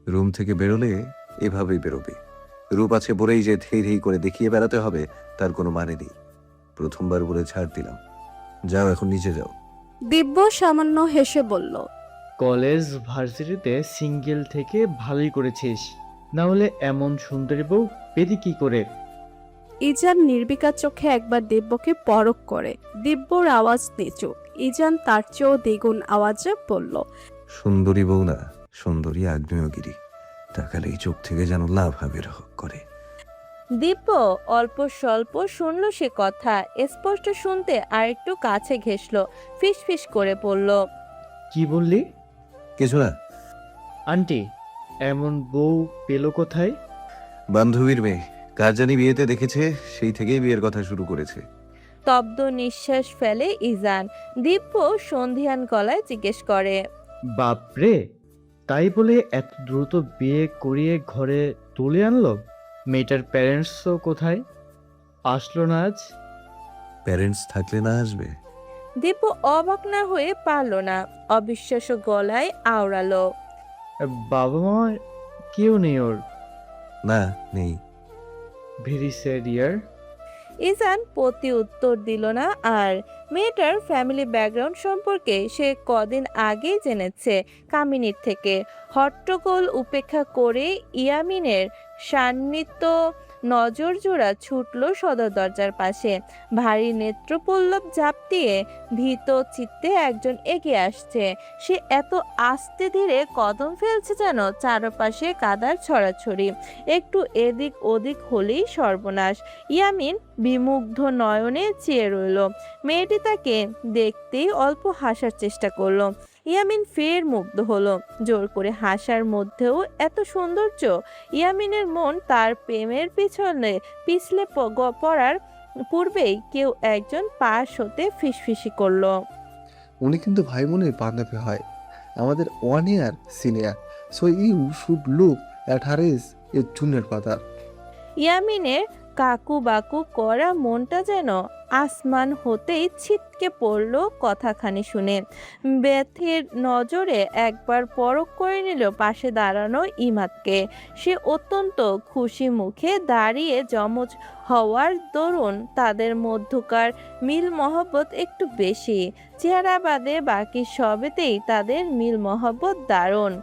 Room থেকে বেরোলে এভাবেই বেরোবে। রূপ আছে বলেই যে ধেই ধেই করে দেখিয়ে বেড়াতে হবে তার কোনো মানে নেই। প্রথমবার বলে ছাড় দিলাম। যাও, এখন নিচে যাও। দিব্য সামান্য হেসে বলল, কলেজ ভার্সিটিতে সিঙ্গেল থেকে ভালোই করেছিস, না হলে এমন সুন্দরী বউ পেলি কি করে? ইজান নির্বিকার চোখে একবার দিব্যকে পরখ করে। দিব্যর আওয়াজ নিচু। ইজান তার চেয়েও দ্বিগুণ আওয়াজে বলল, সুন্দরী বউ না, সুন্দরী আগ্নেয়গিরি। তাকালেই চোখ থেকে যেন লাভা বের করে। দিব্য অল্প স্বল্প শুনল সে কথা, স্পষ্ট শুনতে আর একটু কাছে ঘেঁষল, ফিস ফিস করে পড়ল। কি বললি? কিছু না। আন্টি, এমন বউ পেলো কোথায়? বান্ধবীর মেয়ে, কার জানি বিয়েতে দেখেছে, সেই থেকেই বিয়ের কথা শুরু করেছে। স্তব্ধ নিঃশ্বাস ফেলে ইজান। দিব্য সন্ধিয়ান গলায় জিজ্ঞেস করে, বাপরে, তাই বলে এত দ্রুত বিয়ে করিয়ে ঘরে তুলে আনলো? মেয়েটার প্যারেন্টসও কোথায়? আসলো না আজ? প্যারেন্টস থাকলে না আসবে? দিব্য অবাক না হয়ে পারল না, অবিশ্বাস্য গলায় আওড়ালো, বাবা মা কেউ নেই ওর? না, নেই। ভেরি স্যাড ইয়ার। ইজান প্রতি উত্তর দিল না। আর মেয়েটার ফ্যামিলি ব্যাকগ্রাউন্ড সম্পর্কে সে কদিন আগেই জেনেছে কামিনীর থেকে। হট্টগোল উপেক্ষা করে ইয়ামিনের সান্নিধ্য নজর জোড়া ছুটল সদর দরজার পাশে। ভারী নেত্রপল্লব ঝাঁপ দিয়ে ভীত চিত্তে একজন এগিয়ে আসছে। সে এত আস্তে ধীরে কদম ফেলছে যেন চারপাশে কাদার ছড়াছড়ি। একটু এদিক ওদিক হলেই সর্বনাশ। ইয়ামিন বিমুগ্ধ নয়নে চেয়ে রইল। মেয়েটি তাকে দেখতেই অল্প হাসার চেষ্টা করলো। ইয়ামিন ফের মুগ্ধ হলো। জোর করে হাসার মধ্যেও এত সৌন্দর্য। ইয়ামিনের মন তার প্রেমের পিছনে পিছলে পড়ার পূর্বেই কেউ একজন পাশ হতে ফিসফিসি করলো, উনি কিন্তু ভাই বোনের বান্ধবী হয়, আমাদের 1 year senior, so you should look at her is a junior father. ইয়ামিনের কাকু বাকু করা মনটা যেন আসমান হতেই ছিটকে পড়ল কথাখানি শুনে। ব্যথির নজরে একবার পরখ করে নিল পাশে দাঁড়ানো ইমাদকে। সে অত্যন্ত খুশি মুখে দাঁড়িয়ে জমজ হওয়ার দরুন তাদের মধ্যকার মিল মহব্বত একটু বেশি। চেহারা বাদে বাকি সবেতেই তাদের মিল মহব্বত দারুণ।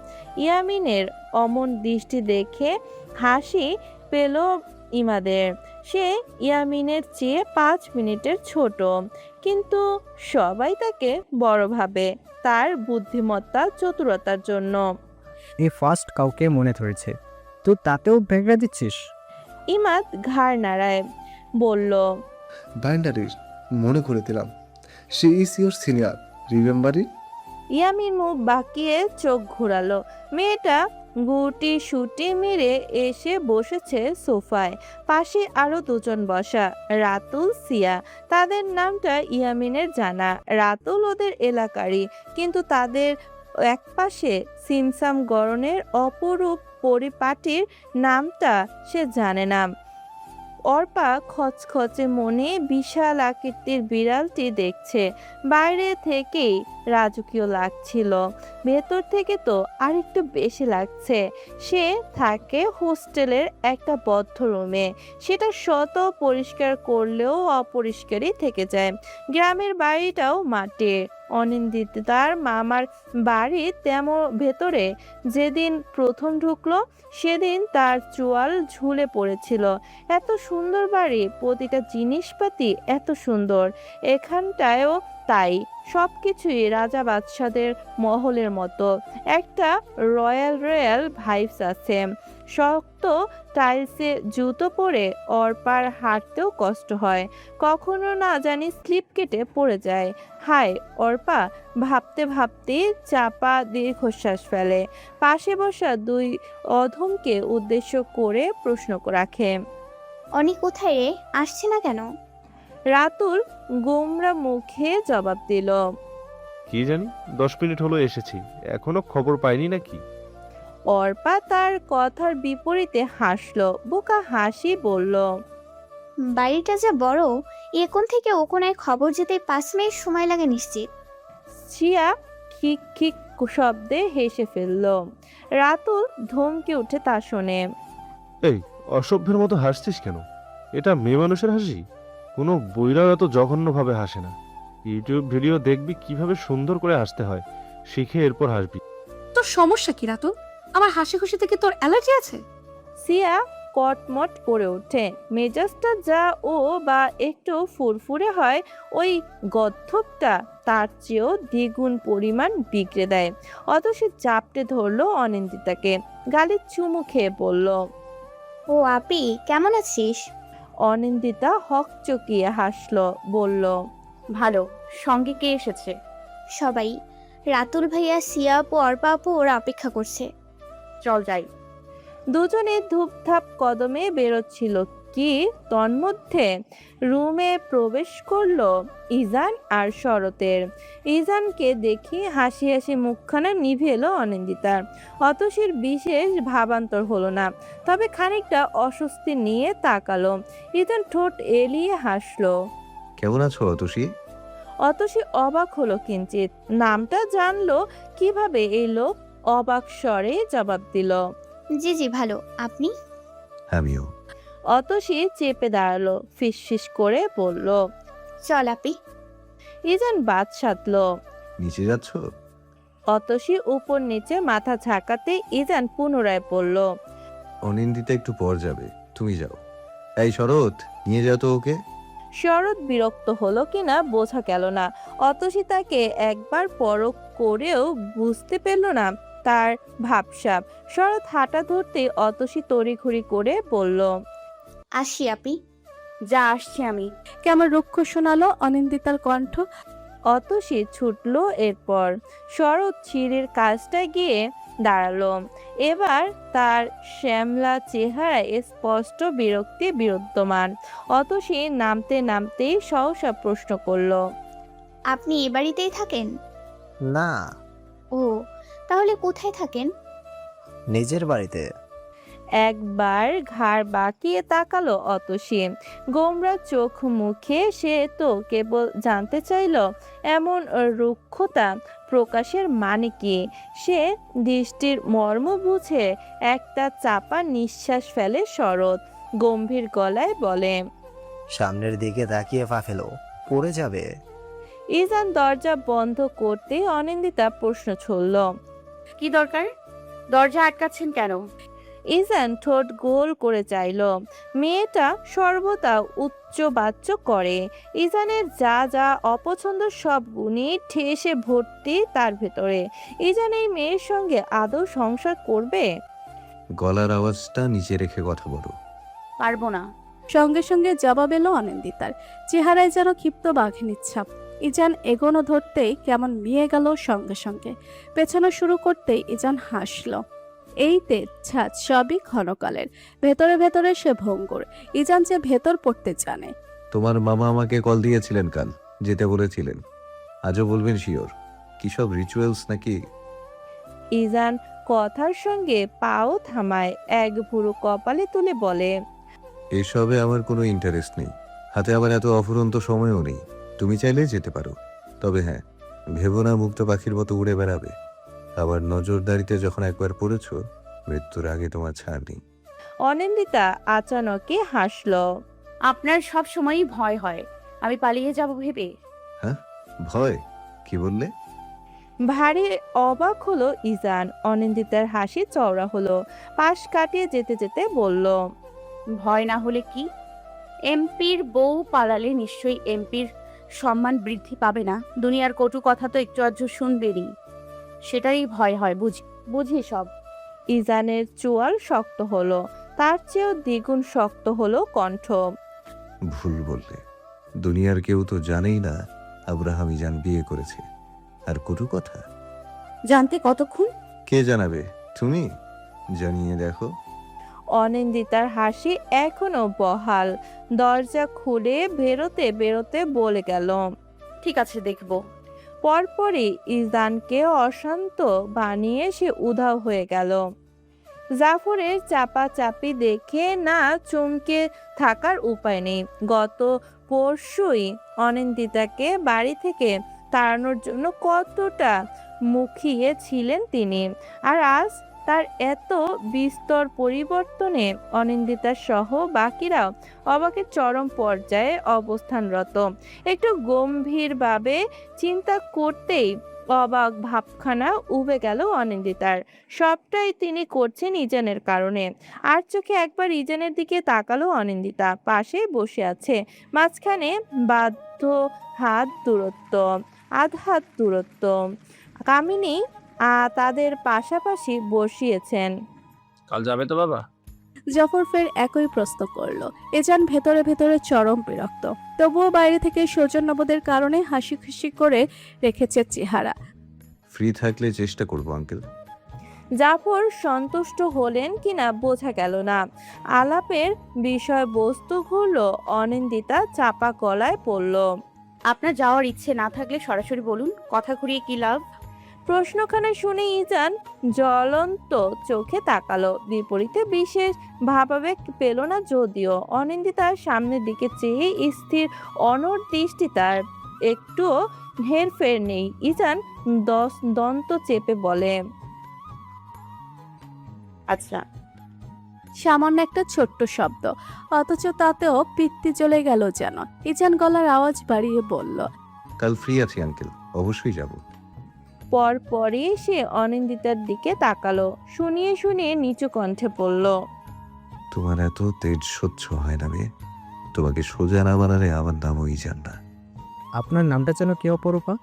ইয়ামিনের অমন দৃষ্টি দেখে হাসি পেল ইমাদের। সে ইয়ামিনের চেয়ে 5 মিনিটের ছোট, কিন্তু সবাই তাকে বড় ভাবে তার বুদ্ধিমত্তা চতুরতার জন্য। এই ফার্স্ট কাউকে মনে ধরেছে, তো তাতেও ভেঙে দিচ্ছিস? ইমাদ ঘাড় নাড়ায়, বলল, বাইন্ডারির মনে করে দিলাম, she is your senior, remember it. Yamin মুখ বাঁকিয়ে চোখ ঘোরালো। মেয়েটা গুটি সুটি মেরে এসে বসেছে সোফায়। পাশে আরো দুজন বসা, রাতুল, সিয়া। তাদের নামটা ইয়ামিনের জানা। রাতুল ওদের এলাকারই, কিন্তু তাদের একপাশে সিমসাম গড়নের অপরূপ পরিপাটির নামটা সে জানে না। অর্পা খচখচে মনে বিশাল আকৃতির বিড়ালটি দেখছে। বাইরে থেকেই রাজকীয় লাগছিল, ভেতর থেকে তো আরেকটু বেশি লাগছে। সে থাকে হোস্টেলের একটা বদ্ধ রুমে। সেটা শত পরিষ্কার করলেও অপরিষ্কারই থেকে যায়। গ্রামের বাড়িটাও মাটির। অনিন্দিতার মামার বাড়ি তেমন ভেতরে। যেদিন প্রথম ঢুকলো সেদিন তার চোয়াল ঝুলে পড়েছিল। এত সুন্দর বাড়ি, প্রতিটা জিনিসপাতি এত সুন্দর। এখানটায়ও তাই, সবকিছুই রাজা বাদশাদের মহলের মতো। একটা রয়্যাল রয়্যাল ভাইবস আছে। শক্ত টাইলসে জুতো পরে অর্পার হাঁটতেও কষ্ট হয়। কখনো না জানি স্লিপ কেটে পড়ে যায়। হায় অর্পা ভাবতে ভাবতে চাপা দীর্ঘশ্বাস ফেলে। পাশে বসা দুই অধমকে উদ্দেশ্য করে প্রশ্ন রাখে, অনি কোথায় রে, আসছে না কেন? রাতুল গোমরা মুখে জবাব দিল, কি জানি, 10 মিনিট হলো এসেছি, এখনো খবর পাইনি নাকি? অর্পা তার কথার বিপরীতে হাসলো। বোকা হাসি বলল, বাড়িটা যা বড়, এখন থেকে ও কোনায় খবর যেতে 5 মিনিট সময় লাগে নিশ্চিত। সিয়া খিক খিক শব্দে হেসে ফেলল। রাতুল ধমকে উঠে তা শোনে। এই অসভ্যের মতো হাসছিস কেন? এটা মেয়ে মানুষের হাসি? কোনো বইরাও এত জঘন্যভাবে হাসে না। ইউটিউব ভিডিও দেখবি কিভাবে সুন্দর করে হাসতে হয়, শিখে এরপর হাসবি। তোর সমস্যা কি রাতুল? আমার হাসি খুশি থেকে তোর অ্যালার্জি আছে? সিয়া কটমট করে ওঠে। মেজাজটা যা ও বা একটু ফুরফুরে হয়, ওই গদ্ধবটা তার চেয়েও দ্বিগুণ পরিমাণ বিগড়ে দেয়। অত সে চাপটে ধরলো অনিন্দিতাকে, গালে চুমু খেয়ে বলল। ও আপি, কেমন আছিস? অনিন্দিতা হকচকিয়ে হাসলো, বলল। ভালো। সঙ্গে কে এসেছে? সবাই। রাতুল ভাইয়া, সিয়া আপু, অর্পা আপু ওরা অপেক্ষা করছে। চল যাই। দুজনে ধূপধাপ কদমে বেরোচ্ছিল কি তন্মধ্যে রুমে প্রবেশ করলো ইজান আর শরতের। ইজানকে দেখি হাসি হাসি মুখখানা নিভে এলো অনিন্দিতার। অতসীর বিশেষ ভাবান্তর হলো না, তবে খানিকটা অস্বস্তি নিয়ে তাকালো। ইজান ঠোঁট এলিয়ে হাসলো। কেমন আছো অতসী? অতসী অবাক হলো কিঞ্চিত। নামটা জানলো কিভাবে এই লোক? অবাক স্বরে জবাব দিল। জি জি ভালো, আপনি? আমিও। অতসী চেপে দাঁড়ালো, ফিসফিস করে বলল। চল আপি। ইজান বাদ সাধলো। নিচে যাচ্ছ? অতসী উপর নিচে মাথা ঝাঁকাতে ইজান পুনরায় বলল। অনিন্দিতা একটু পর যাবে, তুমি যাও। এই শরৎ, নিয়ে যাও তো ওকে। শরৎ বিরক্ত হলো কিনা বোঝা গেল না। অতসী তাকে একবার পরখ করেও বুঝতে পেল না তার ভাবসাব। শরৎ হাঁটা ধরতে অতসী তড়িঘড়ি করে বলল। আসি আপি। যা, আসছি আমি। কেমন রুক্ষ শোনালো অনিন্দিতার কণ্ঠ। অতসী ছুটলো এরপর। শরৎ সিঁড়ির কাজটায় গিয়ে দাঁড়ালো। এবার তার শ্যামলা চেহারায় স্পষ্ট বিরক্তি বিদ্যমান। অতসী নামতে নামতেই সহসা প্রশ্ন করলো। আপনি এ বাড়িতেই থাকেন? না, ও, তাহলে কোথায় থাকেন? নিজের বাড়িতে। একবার ঘাড় বাঁকিয়ে তাকালো অতসী। গোমরা চোখ মুখে সে তো কেবল জানতে চাইল এমন রুক্ষতা প্রকাশের মানে কি। সে দৃষ্টির মর্ম বুঝে একটা চাপা নিঃশ্বাস ফেলে শরৎ। গম্ভীর গলায় বলে। সামনের দিকে তাকিয়ে পা ফেলো, পড়ে যাবে। ইজান দরজা বন্ধ করতেই অনিন্দিতা প্রশ্ন ছুড়ল। কি দরকার? দরজা আটকাচ্ছেন কেন? ইজান ঠোঁট গোল করে চাইল। মেয়েটা সর্বদা উচ্চবাচ্য করে। ইজানের যা যা অপছন্দ সব গুণই ঠেসে ভর্তি তার ভেতরে। ইজান এই মেয়ের সঙ্গে আদৌ সংসার করবে? গলার আওয়াজটা নিচে রেখে কথা বলো। পারবো না। সঙ্গে সঙ্গে জবাব এলো অনিন্দিতার। চেহারায় যেন ক্ষিপ্ত বাঘিনীর ছাপ। ইজান এগোনো ধরতেই কেমন মিয়ে গেল সঙ্গে সঙ্গে। পেছানো শুরু করতেই ইজান হাসলো। এই তেজ ছাদ সবই ক্ষণকালের। ভেতরে ভেতরে সে ভঙ্গুর। ইজান যে ভেতর পড়তে জানে। তোমার মামা আমাকে কল দিয়েছিলেন কাল, যেতে বলেছিলেন। আজও বলবেন শিওর? কি সব রিচুয়ালস নাকি? ইজান কথার সঙ্গে পাও থামায়, এক ভুরু কপালে তুলে বলে। এসবে আমার কোনো ইন্টারেস্ট নেই। হাতে আবার এত অফুরন্ত সময়ও নেই। তুমি চাইলে যেতে পারো, তবে হ্যাঁ, ভেবো না মুক্ত পাখির মতো উড়ে বেড়াবে। আবার নজরদারিতে যখন একবার পড়েছো, মৃত্যুর আগে তোমার ছাড় নেই। অনিন্দিতা আচানকে হাসলো। আপনার সব সময়ই ভয় হয় আমি পালিয়ে যাব ভেবে। হ্যাঁ, ভয়? কি বললে? ভারী অবাক হলো ইজান। অনিন্দিতার হাসি চওড়া হলো। পাশ কাটিয়ে যেতে যেতে বলল। ভয় না হলে কি? এমপির বউ পালালে নিশ্চয়ই এমপির সম্মান বৃদ্ধি পাবে না? দুনিয়ার কটু কথা তো একটু আধটু শুনবেনি, সেটারই ভয় হয়। বুঝি সব। ইজানের চোয়াল শক্ত হলো, তার চেয়েও দ্বিগুণ শক্ত হলো কণ্ঠ। ভুল বললে। দুনিয়ার কেউ তো জানেই না আব্রাহাম ইজান বিয়ে করেছে। আর কটু কথা জানতে কতক্ষণ? কে জানাবে? তুমি জানিয়ে দেখো। অনিন্দিতার হাসি এখনো বহাল। দরজা খুলে বেরোতে বেরোতে বলে গেল। ঠিক আছে, দেখব। পরপরই ইজানকে অশান্ত বানিয়ে সে উধাও হয়ে গেল। জাফরের চাপাচাপি দেখে না চমকে থাকার উপায় নেই। গত পরশুই অনিন্দিতাকে বাড়ি থেকে তাড়ানোর জন্য কতটা মুখিয়ে ছিলেন তিনি। আর আজ তার এত বিস্তর পরিবর্তনে অনিন্দিতা সহ বাকিরাও অবাকের চরম পর্যায়ে অবস্থানরত। একটু গম্ভীরভাবে চিন্তা করতেই অবাক ভাবখানা উবে গেল অনিন্দিতার। সবটাই তিনি করছেন ইজানের কারণে। আর চোখে একবার ইজানের দিকে তাকালো অনিন্দিতা। পাশে বসে আছে, মাঝখানে বাধ্য হাত দূরত্ব, আধ হাত দূরত্ব। কামিনী তাদের পাশাপাশি বসিয়েছেন। কাল যাবে তো বাবা? জাফর ফের একই প্রশ্ন করলো। এজান ভেতরে ভেতরে চরম বিরক্ত, তবুও বাইরে থেকে সৌজন্যবোধের কারণে হাসি খুশি করে রেখেছে চেহারা। ফ্রি থাকলে চেষ্টা করবো আঙ্কেল। জাফর সন্তুষ্ট হলেন কিনা বোঝা গেল না। আলাপের বিষয়বস্তুগুলো অনিন্দিতা চাপা গলায় পড়ল। আপনার যাওয়ার ইচ্ছে না থাকলে সরাসরি বলুন, কথা ঘুরিয়ে কি লাভ? প্রশ্নখানা শুনে ইজান জ্বলন্ত চোখে তাকালো। বিপরীতে বিশেষ ভাবাবেগ পেল না যদিও। অনিন্দিতার সামনের দিকে চেয়ে স্থির অনড় দৃষ্টি, তার একটুও হেরফের নেই। ইজান দন্ত চেপে বলে, আচ্ছা। সামান্য একটা ছোট্ট শব্দ, অথচ তাতেও পিত্তি জ্বলে গেল যেন। ইজান গলার আওয়াজ বাড়িয়ে বলল, কাল ফ্রি আছি আঙ্কেল, অবশ্যই যাব। পরপরই সে অনিন্দিতার দিকে তাকালো। শুনিয়ে শুনিয়ে নিচু কণ্ঠে পড়ল, তোমার এত তেজ সহ্য হয় না মেয়ে। তোমাকে সোজা না বানালে আমার নামও ইজান না। আপনার নামটা যেন কে অপরূপা?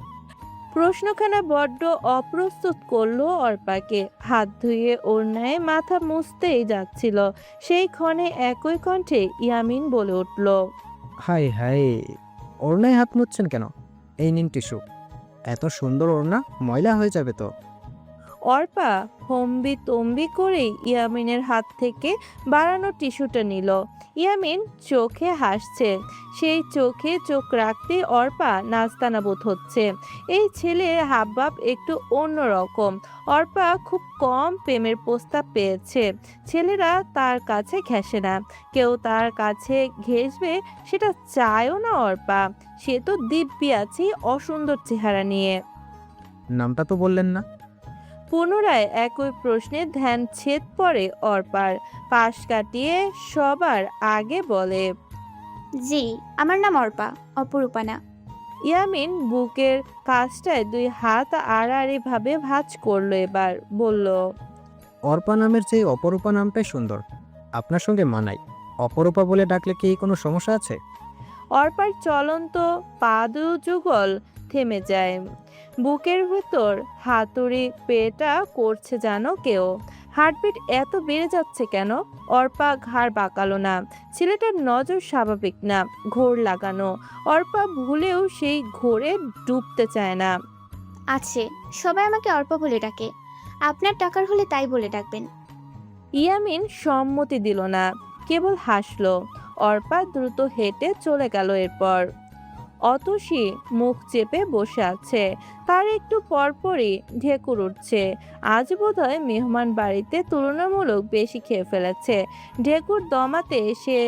প্রশ্নখানা বড্ড অপ্রস্তুত করলো অর্পাকে। হাত ধুয়ে ওড়নায় মাথা মুছতেই যাচ্ছিল, সেই ক্ষণে একই কণ্ঠে ইয়ামিন বলে উঠল, হাই হাই, ওড়নায় হাত মুছছেন কেন? এই নিন টিস্যু। এত সুন্দর ওড়না ময়লা হয়ে যাবে তো। অর্পা হম্বি তম্বি করেই ইয়ামিনের হাত থেকে বাড়ানো টিস্যুটা নিল। ইয়ামিন চোখে হাসছে, সেই চোখে চোখ রাখতেই অর্পা নাস্তানা বোধ হচ্ছে। এই ছেলে হাবভাব একটু অন্যরকম। অর্পা খুব কম প্রেমের প্রস্তাব পেয়েছে। ছেলেরা তার কাছে ঘেঁষে না, কেউ তার কাছে ঘেঁষবে সেটা চায়ও না অর্পা। সে তো দিব্যি আছে অসুন্দর চেহারা নিয়ে। নামটা তো বললেন না। পুনরায় একই প্রশ্নে ধ্যান ছেদ পড়ে অর্পার। পাশ কাটিয়ে সবার আগে বলে, জি, আমার নাম অর্পা, অপরূপা না। ইয়ামিন বুকের কাছটায় দুই হাত আড়াআড়ি ভাবে ভাঁজ করলো। এবার বলল, অর্পা নামের চেয়ে অপরূপা নামটাই সুন্দর, আপনার সঙ্গে মানাই। অপরূপা বলে ডাকলে কি কোনো সমস্যা আছে? অর্পার চলন্ত পাদযুগল থেমে যায়। বুকের ভেতর হাতুড়ি পেটা করছে যেন কেউ। হার্টবিট এত বেড়ে যাচ্ছে কেন? অর্পা ঘাড় বাঁকালো না। ছেলেটার নজর স্বাভাবিক না, ঘোর লাগানো। অর্পা ভুলেও সেই ঘোরে ডুবতে চায় না। আছে, সবাই আমাকে অর্পা বলে ডাকে। আপনার টাকার হলে তাই বলে ডাকবেন। ইয়ামিন সম্মতি দিল না, কেবল হাসলো। অর্পা দ্রুত হেঁটে চলে গেল। এরপর অতসী মুখ চেপে বসে আছে। তার একটু পরপরই ঢেকুর উঠছে। আজ বোধহয় মেহমান বাড়িতে তুলনামূলক বেশি খেয়ে ফেলেছে। ঢেকুর দমাতে সে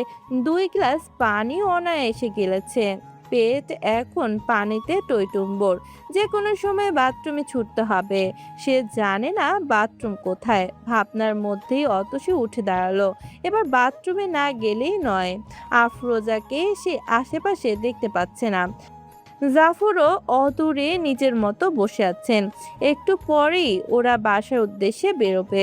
2 গ্লাস পানি অনায়াসে গিলেছে। পেট এখন পানিতে টইটুম্বর। যে কোনো সময় বাথরুমে ছুটতে হবে। সে জানে না বাথরুম কোথায়। ভাবনার মধ্যেই অতসী উঠে দাঁড়ালো। এবার বাথরুমে না গেলেই নয়। আফরোজাকে সে আশেপাশে দেখতে পাচ্ছে না। জাফরও অদূরে নিজের মতো বসে আছেন। একটু পরেই ওরা বাসার উদ্দেশ্যে বেরোবে।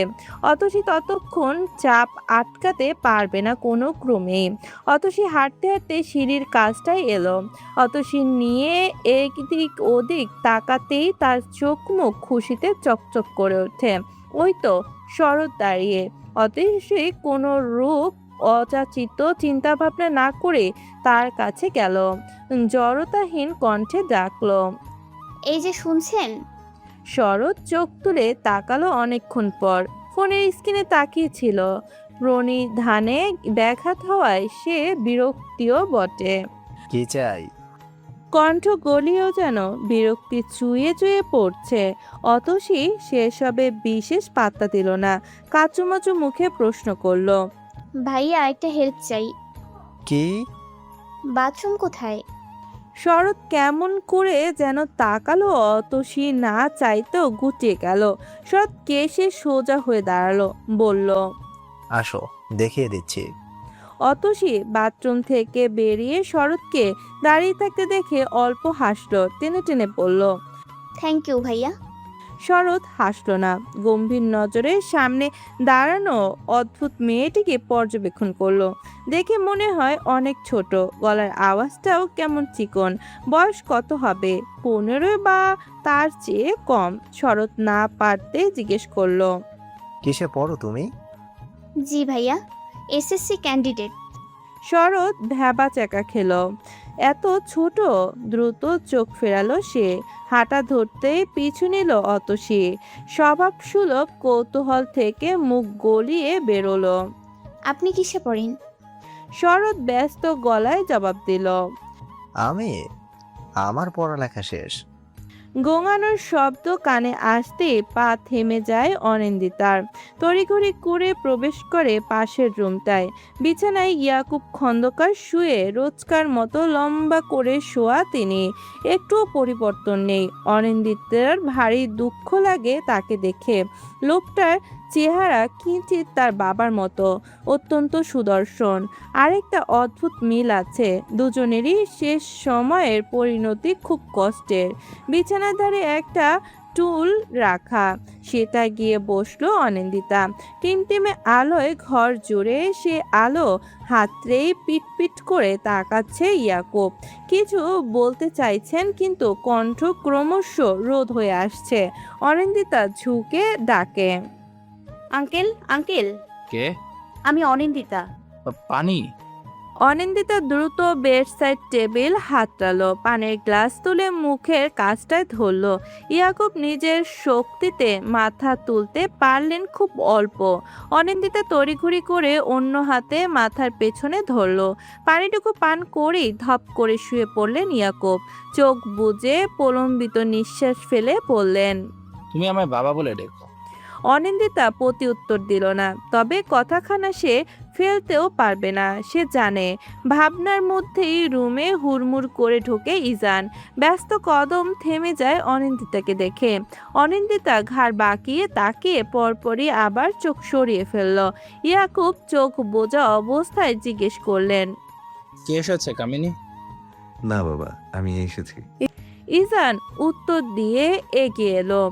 অতসী ততক্ষণ চাপ আটকাতে পারবে না কোনো ক্রমেই। অতসী হাঁটতে হাঁটতে সিঁড়ির কাজটাই এলো। অতসী নিয়ে এদিক ওদিক তাকাতেই তার চোখ মুখ খুশিতে চকচক করে ওঠে। ওই তো শরৎ দাঁড়িয়ে। অতসী কোনো রূপ অযাচিত চিন্তা ভাবনা না করে তার কাছে গেল। জড়তাহীন কণ্ঠে ডাকলো, এই যে শুনছেন? শরৎ চোখ তুলে তাকালো অনেকক্ষণ পর। ফোনের স্ক্রিনে তাকিয়েছিল। প্রণিধানে ব্যাঘাত হওয়ায় সে বিরক্তিও বটে। কি চাই? কণ্ঠ গলিয়েও যেন বিরক্তি চুইয়ে চুইয়ে পড়ছে। অতসী সেসবে বিশেষ পাত্তা দিল না। কাচুমাচু মুখে প্রশ্ন করলো, ভাইয়া, একটা হেল্প চাই। কি? বাথরুম কোথায়? শরৎ কেমন করে যেন তাকালো, অতসী না চাইতেও গুটিয়ে গেল। শরৎ কেশে সোজা হয়ে দাঁড়ালো, বলল। আসো, দেখিয়ে দিচ্ছি। অতসী বাথরুম থেকে বেরিয়ে শরৎকে দাঁড়িয়ে থাকতে দেখে অল্প হাসলো, টেনে টেনে বলল। থ্যাংক ইউ ভাইয়া। শরৎ হাসলো না, গম্ভীর নজরে সামনে দাঁড়ানো অদ্ভুত মেয়েটিকে পর্যবেক্ষণ করলো। দেখে মনে হয় অনেক ছোট, গলার আওয়াজটাও কেমন চিকন। বয়স কত হবে, 15 বা তার চেয়ে কম। শরৎ না পারতে জিজ্ঞেস করলো। কিসে পড়ো তুমি? জি ভাইয়া, এসএসসি ক্যান্ডিডেট। শরৎ ভ্যাবা চাকা খেলো, এত ছোট। দ্রুত চোখ ফেরালো সে, হাঁটা ধরতেই পিছু নিল অতসী। স্বভাব সুলভ কৌতূহল থেকে মুখ গলিয়ে বেরোলো। আপনি কিসে পড়েন? শরৎ ব্যস্ত গলায় জবাব দিল। আমার পড়ালেখা শেষ। গোঙানোর শব্দ কানে আসতে পা থেমে যায় অনিন্দিতার। তড়িঘড়ি করে প্রবেশ করে পাশের রুমটায়। বিছানায় ইয়াকুব খন্দকার শুয়ে, রোজকার মতো লম্বা করে শোয়া তিনি। একটুও পরিবর্তন নেই। অনিন্দিতার ভারী দুঃখ লাগে তাকে দেখে। লোকটার চেহারা কিঞ্চিত তার বাবার মতো, অত্যন্ত সুদর্শন। আরেকটা অদ্ভুত মিল আছে, দুজনেরই শেষ সময়ের পরিণতি খুব কষ্টের। বিছানার ধারে একটা টুল রাখা, সেটা গিয়ে বসলো অনিন্দিতা। টিমটিমে আলোয় ঘর জুড়ে সে আলো হাতড়েই পিটপিট করে তাকাচ্ছে ইয়াকুব। কিছু বলতে চাইছেন, কিন্তু কণ্ঠ ক্রমশ রোধ হয়ে আসছে। অনিন্দিতা ঝুঁকে ডাকে। আঙ্কেল, আঙ্কেল, কে? আমি অনিন্দিতা। পানি? অনিন্দিতা দ্রুত বেডসাইড টেবিল হাতড়ালো, পানির গ্লাস তুলে মুখের কাজটায় ধরলো। ইয়াকুব নিজের শক্তিতে মাথা তুলতে পারলেন খুব অল্প। অনিন্দিতা তড়িঘড়ি করে অন্য হাতে মাথার পেছনে ধরলো। পানিটুকু পান করেই ধপ করে শুয়ে পড়লেন ইয়াকুব। চোখ বুজে প্রলম্বিত নিঃশ্বাস ফেলে পড়লেন। তুমি আমায় বাবা বলে ডেকো। অনিন্দিতা প্রতি উত্তর দিল না, তবে কথাখানা সে ফেলতেও পারবে না। সে জানে। ভাবনার মধ্যেই রুমে হুড়মুড় করে ঢোকে ইজান। ব্যস্ত কদম থেমে যায় অনিন্দিতাকে দেখে। অনিন্দিতা ঘাড় বাঁকিয়ে তাকিয়ে পরপরই আবার চোখ সরিয়ে ফেলল। ইয়াকুব চোখ বোঝা অবস্থায় জিজ্ঞেস করলেন। কে এসেছে কামিনী? না বাবা, আমি এসেছি। ইজান উত্তর দিয়ে এগিয়ে এলো।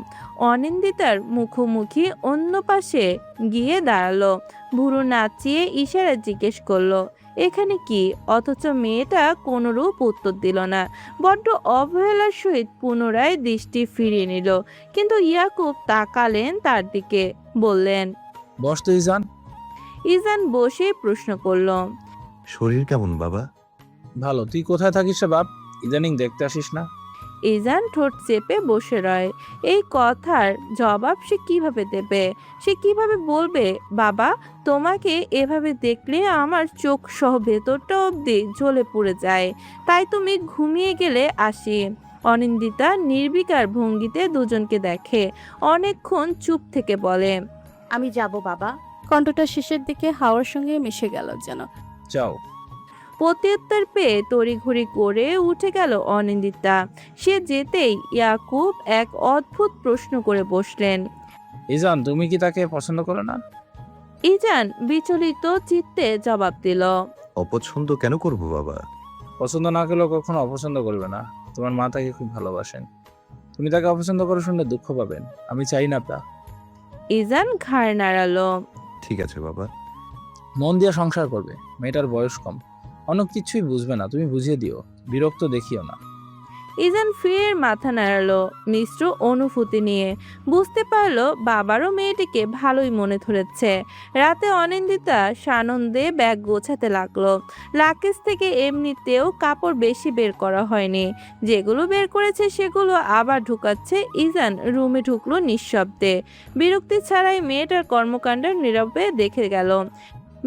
অনিন্দিতার মুখোমুখি অন্য পাশে গিয়ে দাঁড়ালো। ভুরু নাচিয়ে ইশারা জিজ্ঞেস করলো, এখানে কি? অথচ মেয়েটা কোনোরূপ উত্তর দিল না। বড্ড অবহেলার সহিত পুনরায় দৃষ্টি ফিরিয়ে নিল। কিন্তু ইয়াকুব তাকালেন তার দিকে, বললেন। বস তো ইজান। ইজান বসে প্রশ্ন করল। শরীর কেমন বাবা? ভালো। তুই কোথায় থাকিস রে বাপ? ইদানিং দেখতে আসিস না। ইজান ঠোঁট চেপে বসে রয়। এই কথার জবাব সে কিভাবে দেবে? সে কিভাবে বলবে, বাবা তোমাকে এভাবে দেখলে আমার চোখ সহ ভেতরটা অবধি জ্বলে পুড়ে যায়, তাই তুমি ঘুমিয়ে গেলে আসি। অনিন্দিতা নির্বিকার ভঙ্গিতে দুজনকে দেখে, অনেকক্ষণ চুপ থেকে বলে, আমি যাব বাবা। কণ্ঠটা শেষের দিকে হাওয়ার সঙ্গে মিশে গেল যেন। যাও। প্রত্যুত্তর পেয়ে তড়িঘড়ি করে উঠে গেল অনিন্দিতা। সে যেতেই ইয়াকুব এক অদ্ভুত প্রশ্ন করে বসলেন। ইজান, তুমি কি তাকে পছন্দ করো না? ইজান বিচলিত চিত্তে জবাব দিল। অপছন্দ কেন করব বাবা? পছন্দ না করলেও কখনো অপছন্দ করবে না। তোমার মা তাকে খুব ভালোবাসেন। তুমি তাকে অপছন্দ করে শুনলে দুঃখ পাবেন। আমি চাই না তা। ইজান ঘাড় নাড়ালো। ঠিক আছে বাবা। মন দিয়ে সংসার করবে। মেয়েটার বয়স কম, অনেক কিছুই বুঝবে না। তুমি বুঝিয়ে দিও, বিরক্ত দেখিও না। ইজান ফের মাথা নাড়ালো মিশ্র অনুভূতি নিয়ে। বুঝতে পারলো বাবারও মেয়েটিকে ভালোই মনে ধরেছে। রাতে অনিন্দিতা সানন্দে ব্যাগ গোছাতে লাগলো। লাকেজ থেকে এমনিতেও কাপড় বেশি বের করা হয়নি। যেগুলো বের করেছে সেগুলো আবার ঢুকাচ্ছে। ইজান রুমে ঢুকলো নিঃশব্দে। বিরক্তি ছাড়াই মেয়েটার কর্মকাণ্ড নীরবে দেখে গেল।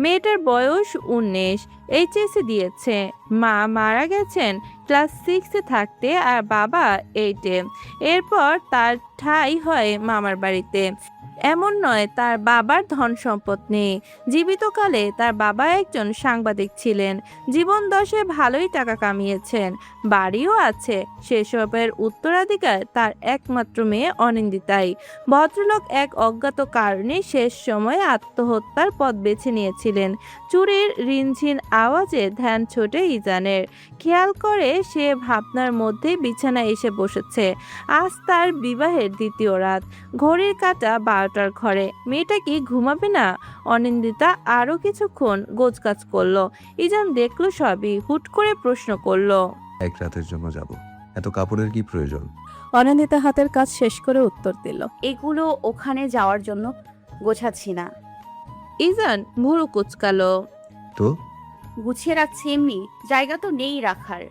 মেয়েটার বয়স 19, এইচএসসি দিয়েছে। মা মারা গেছেন ক্লাস 6-এ থাকতে, আর বাবা 8-এ। এরপর তার ঠাঁই হয় মামার বাড়িতে। এমন নয় তার বাবার ধন সম্পদ নেই। জীবিতকালে তার বাবা একজন সাংবাদিক ছিলেন, জীবন দশায় ভালোই টাকা কামিয়েছেন, বাড়িও আছে। সেসবের উত্তরাধিকার তার একমাত্র মেয়ে অনিন্দিতাই। ভদ্রলোক এক অজ্ঞাত কারণে শেষ সময়ে আত্মহত্যার পথ বেছে নিয়েছিলেন। চুরির রিনঝিন আওয়াজে ধ্যান ছোটে ইজানের। খেয়াল করে সে ভাবনার মধ্যে বিছানায় এসে বসেছে। আজ তার বিবাহের দ্বিতীয় রাত, ঘড়ির কাঁটা 12টার ঘরে। মেয়েটা কি ঘুমাবে না? অনিন্দিতা আরো কিছুক্ষণ গোছগাছ করলো। ইজান দেখলো সবই, হুট করে প্রশ্ন করলো, এক রাতের জন্য যাব, এত কাপড়ের কি প্রয়োজন? অনিন্দিতা হাতের কাজ শেষ করে উত্তর দিল। এগুলো ওখানে যাওয়ার জন্য গোছাচ্ছি না, ইজান ভুরু কুচকালো। তো গুছিয়ে রাখছি এমনি, জায়গা তো নেই রাখার।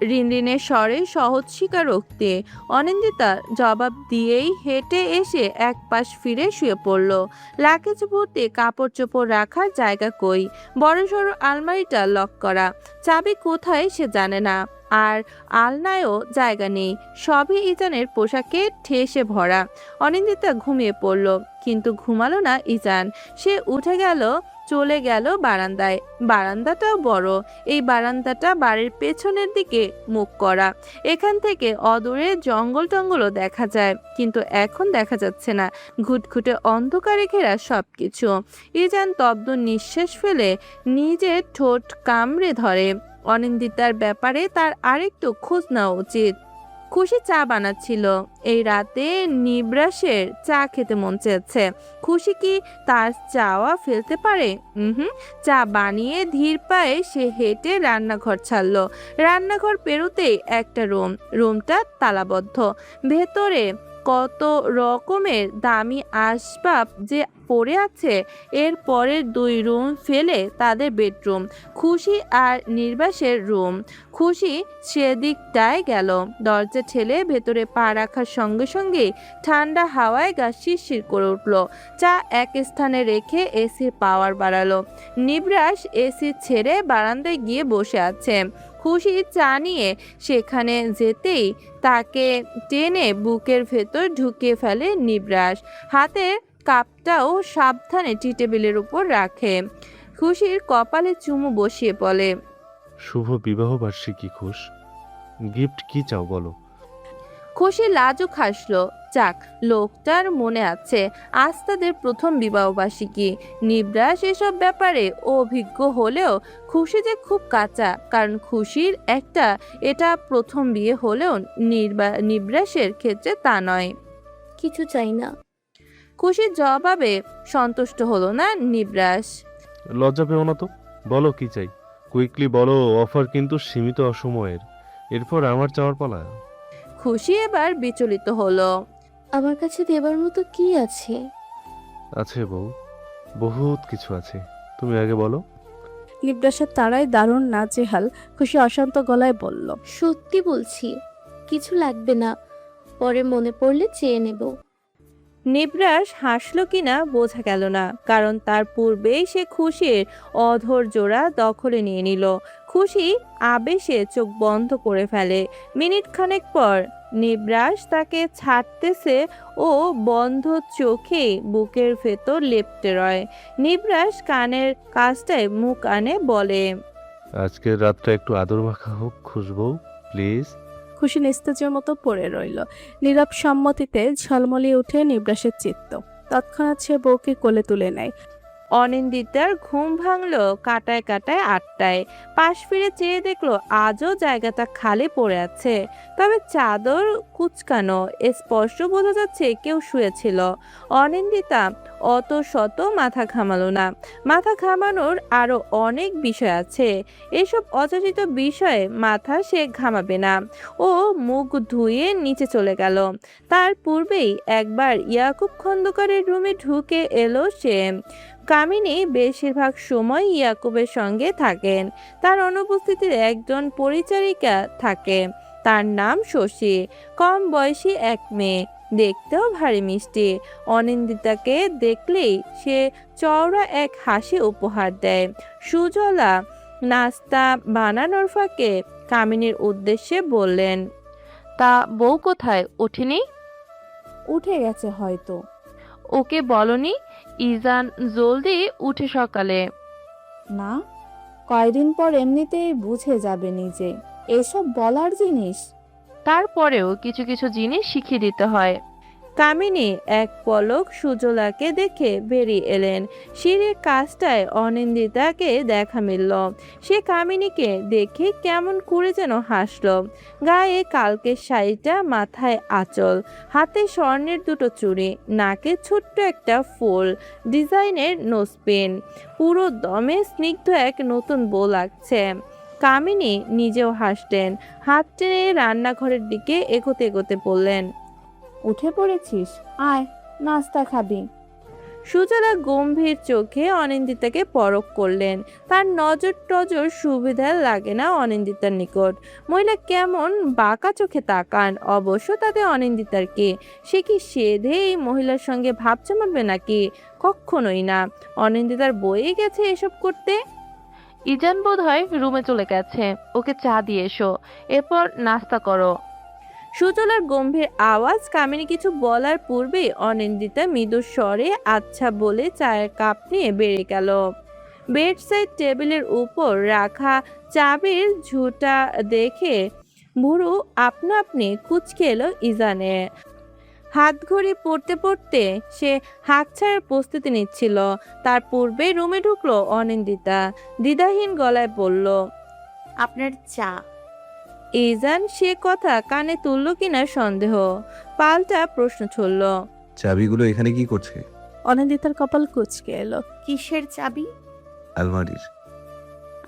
রিনরিনের স্বরে সহজ স্বীকারোক্তি। অনিন্দিতা জবাব দিয়েই হেঁটে এসে এক পাশ ফিরে শুয়ে পড়ল। লাগেজ ভর্তি কাপড় চোপড় রাখার জায়গা কই? বড়সড় আলমারিটা লক করা, চাবি কোথায় সে জানে না। আর আলনায়ও জায়গা নেই, সবই ইজানের পোশাকে ঠেসে ভরা। অনিন্দিতা ঘুমিয়ে পড়ল, কিন্তু ঘুমালো না ইজান। সে উঠে গেল, চলে গেল বারান্দায়। বারান্দাটাও বড়। এই বারান্দাটা বাড়ির পেছনের দিকে মুখ করা। এখান থেকে অদূরে জঙ্গল টঙ্গলও দেখা যায়, কিন্তু এখন দেখা যাচ্ছে না। ঘুটঘুটে অন্ধকারে ঘেরা সবকিছু। ইজান তব্দ নিঃশ্বাস ফেলে নিজের ঠোঁট কামড়ে ধরে। অনিন্দিতার ব্যাপারে তার আরেকটু খোঁজ নেওয়া উচিত। খুশি চা বানাচ্ছিল। এই রাতে নিবরাসের চা খেতে মন চেয়েছে। খুশি কি তার চাওয়া ফেলতে পারে? চা বানিয়ে ধীর পায়ে সে হেঁটে রান্নাঘর ছাড়লো। রান্নাঘর পেরোতেই একটা রুমটা তালাবদ্ধ। ভেতরে কত রকমের দামি আসবাব যে পড়ে আছে। এর পরের 2 রুম ফেলে তাদের বেডরুম, খুশি আর নির্বাসের রুম। খুশি সেদিকটায় গেল। দরজা ঠেলে ভেতরে পা রাখার সঙ্গে সঙ্গে ঠান্ডা হাওয়ায় গা শিরশির করে উঠল। চা এক স্থানে রেখে এসির পাওয়ার বাড়ালো। নিবরাস এসি ছেড়ে বারান্দায় গিয়ে বসে আছে। খুশি চা নিয়ে সেখানে যেতেই তাকে টেনে বুকের ভেতর ঢুকিয়ে ফেলে নিবরাস। হাতের কাপটাও সাবধানে টি টেবিলের উপর রাখে। খুশির কপালে চুমু বসিয়ে বলে, শুভ বিবাহ বার্ষিকী খুশ, গিফট কি চাও বলো? খুশি লাজুক হাসলো। যাক, লোকটার মনে আছে, আজ তাদের প্রথম বিবাহবার্ষিকী। নিবরাস এসব ব্যাপারে অভিজ্ঞ হলেও খুশি যে খুব কাঁচা, কারণ খুশির এটা প্রথম বিয়ে হলেও নিবরাসের ক্ষেত্রে তা নয়। কিছু চাই না। খুশির জবাবে সন্তুষ্ট হলো না নিবরাস। লজ্জা পেও না তো, বলো কি চাই, কুইকলি বলো। অফার কিন্তু সীমিত সময়ের, এরপর আমার চাওয়ার পালা। খুশি এবার বিচলিত হলো। আমার কাছে দেবার মতো কি আছে? আছে বউ, বহুত কিছু আছে, তুমি আগে বলো। নিবরাসের তারায় দারুণ নাজেহাল। খুশি অশান্ত গলায় বলল, সত্যি বলছি, কিছু লাগবে না, পরে মনে পড়লে চেয়ে নেব। নিবরাস হাসলো কিনা বোঝা গেল না, কারণ তার পূর্বেই সে খুশির অধর জোড়া দখলে নিয়ে নিল। খুশি আবেশে চোখ বন্ধ করে ফেলে। মিনিট খানেক পর নিবরাস তাকে ছাড়তেছে ও বন্ধ চোখে বুকের ভেতর লেপ্টে রয়। নিবরাস কানের কাছটায় মুখ আনে বলে, আজকের রাতটা একটু আদর মাখা হোক খুশবু, প্লিজ। খুশি নিস্তেজের মতো পড়ে রইল। নীরব সম্মতিতে ঝলমলিয়ে উঠে নিবরাসের চিত্ত। তৎক্ষণাৎ সে বউকে কোলে তুলে নেয়। অনিন্দিতার ঘুম ভাঙলো কাটায় কাটায় 8টায়। পাশ ফিরে চেয়ে দেখলো আজও জায়গাটা খালি পড়ে আছে, তবে চাদর কুচকানো। স্পষ্ট বোঝা যাচ্ছে কেউ শুয়েছিল। অনিন্দিতা অত শত মাথা ঘামালো না। মাথা ঘামানোর আরো অনেক বিষয় আছে, এসব অযাচিত বিষয়ে মাথা সে ঘামাবে না। ও মুখ ধুয়ে নিচে চলে গেল। তার পূর্বেই একবার ইয়াকুব খন্দকারের রুমে ঢুকে এলো সে। কামিনী বেশিরভাগ সময় ইয়াকুবের সঙ্গে থাকেন। তার অনুপস্থিতিতে একজন পরিচারিকা থাকে, তার নাম শশী। কম বয়সী এক মেয়ে, দেখতেও ভারী মিষ্টি। অনিন্দিতাকে দেখলেই সে চওড়া এক হাসি উপহার দেয়। সুজলা নাস্তা বানানোর ফাঁকে কামিনীর উদ্দেশ্যে বললেন, তা বউ কোথায়, ওঠেনি? উঠে গেছে হয়তো। ওকে বলনি ইজান জলদি উঠে সকালে? না, কয়দিন পর এমনিতেই বুঝে যাবে নিজে, এসব বলার জিনিস। তারপরেও কিছু কিছু জিনিস শিখিয়ে দিতে হয়। কামিনী এক পলক সুজলাকে দেখে বেরিয়ে এলেন। সিঁড়ির কাজটায় অনিন্দিতাকে দেখা মিলল। সে কামিনীকে দেখে কেমন করে যেন হাসল। গায়ে কালকের শাড়িটা, মাথায় আঁচল, হাতে স্বর্ণের দুটো চুড়ি, নাকে ছোট্ট একটা ফুল ডিজাইনের নোজপিন, পুরো দমে স্নিগ্ধ এক নতুন বউ লাগছে। কামিনী নিজেও হাসলেন। হাত টেনে রান্নাঘরের দিকে এগোতে এগোতে বললেন, উঠে পড়েছিস, আয় নাস্তা খাবি। সুজলা গম্ভীর চোখে অনিন্দিতাকে পরখ করলেন। তার নজর টজর সুবিধা লাগে না অনিন্দিতার নিকট। মহিলা কেমন বাঁকা চোখে তাকান। অবশ্য তাতে অনিন্দিতার কে? সে কি সেধে এই মহিলার সঙ্গে ভাব জমাবে নাকি? কখনোই না। অনিন্দিতার বয়ে গেছে এসব করতে। ইজান বোধহয় রুমে চলে গেছে, ওকে চা দিয়ে এসো, এরপর নাস্তা করো। সুজলার গম্ভীর আওয়াজ কামিনী কিছু বলার পূর্বেই অনিন্দিতা মৃদু স্বরে আচ্ছা বলে চায়ের কাপ নিয়ে বেরিয়ে গেল। বেডসাইড টেবিলের উপর রাখা চাবির ঝুঁটা দেখে ভুরু আপনা আপনি কুঁচকে এলো ইজানে। হাত ঘড়ি পড়তে পড়তে সে হাঁক ছাড়ার প্রস্তুতি নিচ্ছিল। তার পূর্বে রুমে ঢুকলো অনিন্দিতা। দ্বিধাহীন গলায় বলল, আপনার চা। ইজান সে কথা কানে তুলল কিনা সন্দেহ। পাল্টা প্রশ্ন ছুড়ল, চাবিগুলো এখানে কি করছে? অনিন্দিতার কপাল কুঁচকে এলো। কিসের চাবি? আলমারির।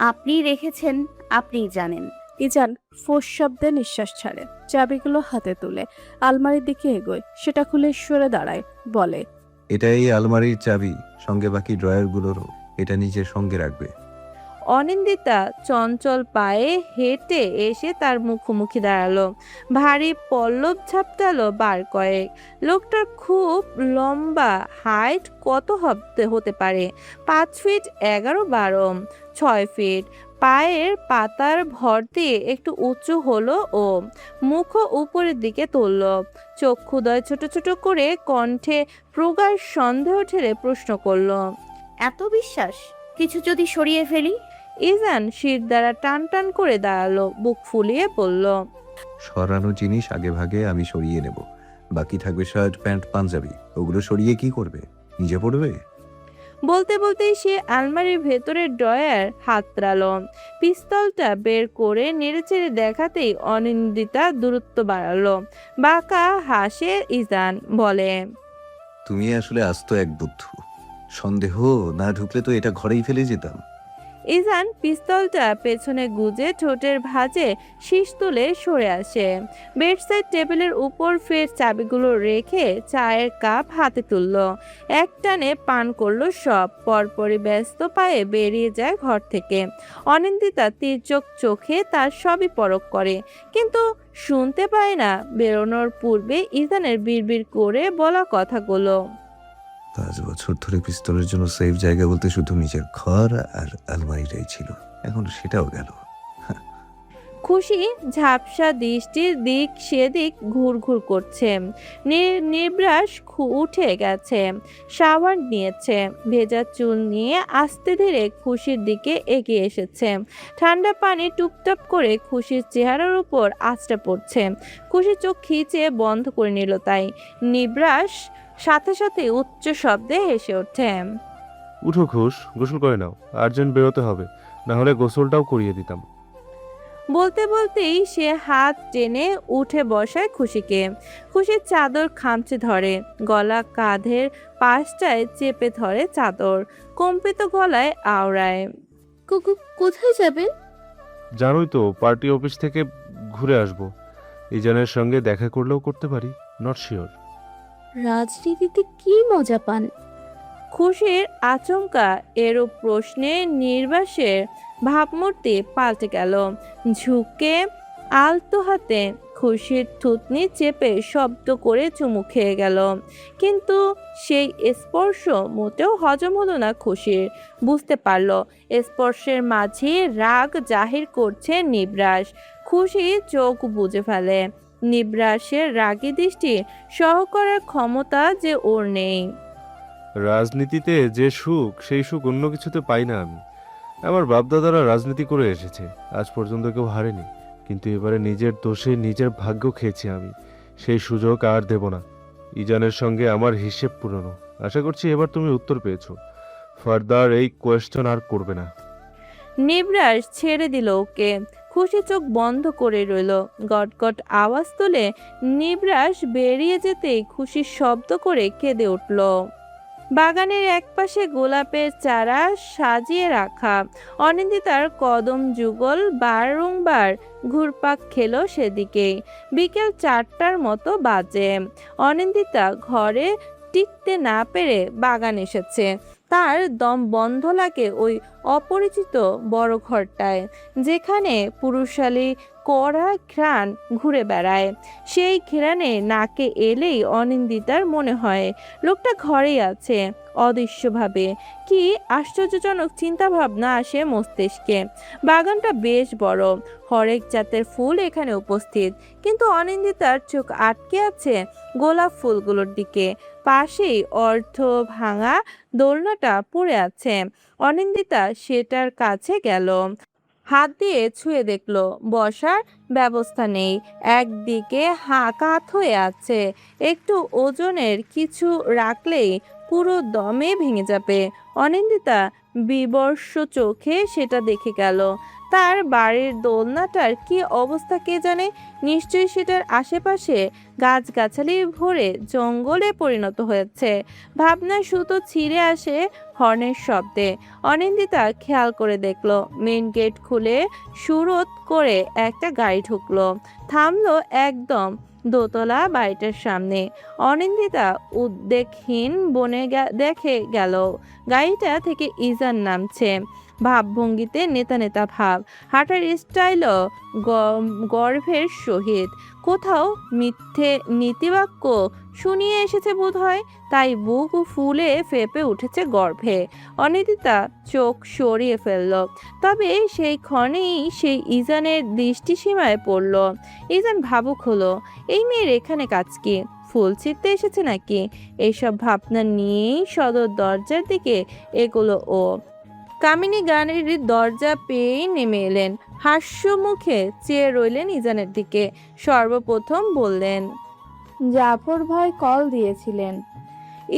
আপনি রেখেছেন, আপনিই জানেন। ইজান ফোঁস শব্দে নিঃশ্বাস ছাড়ে, চাবিগুলো হাতে তুলে আলমারির দিকে এগোয়, সেটা খুলে সরে দাঁড়ায়, বলে, এটা এই আলমারির চাবি, সঙ্গে বাকি ড্রয়ারগুলোরও। এটা নিজের সঙ্গে রাখবে। অনিন্দিতা চঞ্চল পায়ে হেঁটে এসে তার মুখোমুখি দাঁড়ালো। ভারী পল্লব ঝাপটালো বার কয়েক। লোকটার খুব লম্বা, হাইট কত হতে পারে? 5 ফিট 11-12, 6 ফিট। পায়ের পাতার ভর দিয়ে একটু উঁচু হলো ও। মুখও উপরের দিকে তুলল। চক্ষুদয় ছোট ছোট করে কণ্ঠে প্রগাঢ় সন্দেহ ঠেলে প্রশ্ন করল, এত বিশ্বাস? কিছু যদি সরিয়ে ফেলি? ইজান শির দ্বারা টান টান করে দাঁড়ালো, বুক ফুলিয়ে বলল, সরানো জিনিস আগে ভাগে আমি সরিয়ে নেব, বাকি থাকবে শার্ট, প্যান্ট, পাঞ্জাবি। ওগুলো সরিয়ে কি করবে? নিজে পড়বে? বলতে বলতেই সে আলমারির ভেতরের ড্রয়ার হাতড়ালো। পিস্তলটা বের করে নেড়েচেড়ে দেখাতেই অনিন্দিতা দূরত্ব বাড়ালো। বাঁকা হাসে ইজান, বলে, তুমি আসলে আস্ত এক বুদ্ধু। সন্দেহ না ঢুকলে তো এটা ঘরেই ফেলে যেতাম। ইজান পিস্তলটা পেছনে গুজে ঠোঁটের ভাঁজে শীষ তুলে সরে আসে। বেডসাইড টেবিলের উপর ফের চাবিগুলো রেখে চায়ের কাপ হাতে তুলল। এক টানে পান করলো সব। পরপরই ব্যস্ত পায়ে বেরিয়ে যায় ঘর থেকে। অনিন্দিতা তির্যক চোখে তার সবই পরখ করে, কিন্তু শুনতে পায় না বেরোনোর পূর্বে ইজানের বিড়বিড় করে বলা কথাগুলো। 5 বছর ধরে পিস্তলের জন্য সেফ জায়গা বলতে শুধু নিজের ঘর আর আলমারিটাই ছিল, এখন সেটাও গেল। খুশি ঝাপসা দৃষ্টির দিক সেদিক ঘুরঘুর করছে। নির্বাস উঠে গেছে, শাওয়ার নিয়েছে, ভেজা চুল নিয়ে আস্তে ধীরে খুশির দিকে এগিয়ে এসেছে। ঠান্ডা পানি টুপটাপ করে খুশির চেহারার উপর আঁচড়ে পড়ছে। খুশি চোখ খিচে বন্ধ করে নিল। তাই নির্বাস সাথে সাথে উচ্চ শব্দে হেসে ওঠে। উঠো খুশ, গোসল করে নাও, আর্জেন্ট বেরোতে হবে, না হলে গোসলটাও করিয়ে দিতাম। বলতে বলতেই সে হাত টেনে উঠে বসায় খুশিকে। খুশির চাদর খামচে ধরে, গলা কাঁধের পাশটায় চেপে ধরে চাদর, কম্পিত গলায় আওড়ায়, কোথায় যাবেন? জানোই তো, পার্টি অফিস থেকে ঘুরে আসবো। ইজানের সঙ্গে দেখা করলেও করতে পারি, নট শিওর। রাজনীতিতে কি মজা পান? খুশির আচমকা এরূপ প্রশ্নে নির্বাসের ভাবমূর্তি পাল্টে গেল। ঝুঁকে আলতো হাতে খুশির থুতনি চেপে শব্দ করে চুমু খেয়ে গেল। কিন্তু সেই স্পর্শ মোটেও হজম হলো না খুশির। বুঝতে পারল স্পর্শের মাঝে রাগ জাহির করছে নিবরাস। খুশি চোখ বুজে ফেলে। নিবরাসের রাগী দৃষ্টি সহ করার ক্ষমতা যে ওর নেই। রাজনীতিতে যে সুখ, সেই সুখ অন্য কিছুতে পাই না আমি। আমার বাপদাদারা রাজনীতি করে এসেছে, আজ পর্যন্ত কেউ হারেনি, কিন্তু এবারে নিজের দোষে নিজের ভাগ্য খেয়েছি আমি। সেই সুযোগ আর দেব না। ইজানের সঙ্গে আমার হিসেব পুরনো। আশা করছি এবার তুমি উত্তর পেয়েছো। ফার্দার এই কোয়েশ্চেন আর করবে না। নিবরাস ছেড়ে দিল ওকে। খুশি চোখ বন্ধ করে রইল। গটগট আওয়াজ তুলে নিবরাস বেরিয়ে যেতেই খুশির শব্দ করে কেঁদে উঠল। বাগানের একপাশে গোলাপের চারা সাজিয়ে রাখা। অনিন্দিতার কদম যুগল বারংবার ঘুরপাক খেলো সেদিকে। বিকেল 4টার মতো বাজে। অনিন্দিতা ঘরে টিকতে না পেরে বাগান এসেছে। তার দম বন্ধ লাগে ওই অপরিচিত বড় ঘরটায়, যেখানে পুরুষালী কড়া ঘ্রাণ ঘুরে বেড়ায়। সেই ঘ্রাণে নাকে এলেই অনিন্দিতার মনে হয় লোকটা ঘরেই আছে অদৃশ্যভাবে। কি আশ্চর্যজনক চিন্তা ভাবনা আসে মস্তিষ্কে। বাগানটা বেশ বড়, হরেক জাতের ফুল এখানে উপস্থিত, কিন্তু অনিন্দিতার চোখ আটকে আছে গোলাপ ফুলগুলোর দিকে। পাশেই অর্ধ ভাঙা দোলনাটা পড়ে আছে। অনিন্দিতা সেটার কাছে গেল, হাত দিয়ে ছুঁয়ে দেখলো বসার ব্যবস্থা নেই। একদিকে কাত হয়ে আছে, একটু ওজনের কিছু রাখলেই পুরো দমে ভেঙে যাবে। অনিন্দিতা বিবর্ষ চোখে সেটা দেখে গেল। তার বাড়ির দোলনাটার কি অবস্থা কে জানে। নিশ্চয়ই সেটার আশেপাশে গাছগাছালি ভরে জঙ্গলে পরিণত হয়েছে। ভাবনার সুতো ছিঁড়ে আসে হর্নের শব্দে। অনিন্দিতা খেয়াল করে দেখলো মেন গেট খুলে সুরত করে একটা গাড়ি ঢুকলো, থামলো একদম দোতলা বাড়িটার সামনে। অনিন্দিতা উদ্বেগহীন বনে দেখে গেল গাড়িটা থেকে ইজান নামছে। ভাবভঙ্গিতে নেতা নেতা ভাব, হাঁটার স্টাইলও গর্ভের সহিত। কোথাও মিথ্যে নীতিবাক্য শুনিয়ে এসেছে বোধ হয়, তাই বুক ফুলে ফেপে উঠেছে গর্ভে। অনিন্দিতা চোখ সরিয়ে ফেলল, তবে সেই ক্ষণেই সেই ইজানের দৃষ্টিসীমায় পড়ল। ইজান ভাবুক হলো, এই মেয়ের এখানে কাজ কি? ফুল ছিঁড়তে এসেছে নাকি? এইসব ভাবনা নিয়েই সদর দরজার দিকে এগোলো ও। কামিনী গানের দরজা পেয়েই নেমে এলেন। হাস্য মুখে চেয়ে রইলেন ইজানের দিকে। সর্বপ্রথম বললেন, জাফর ভাই কল দিয়েছিলেন।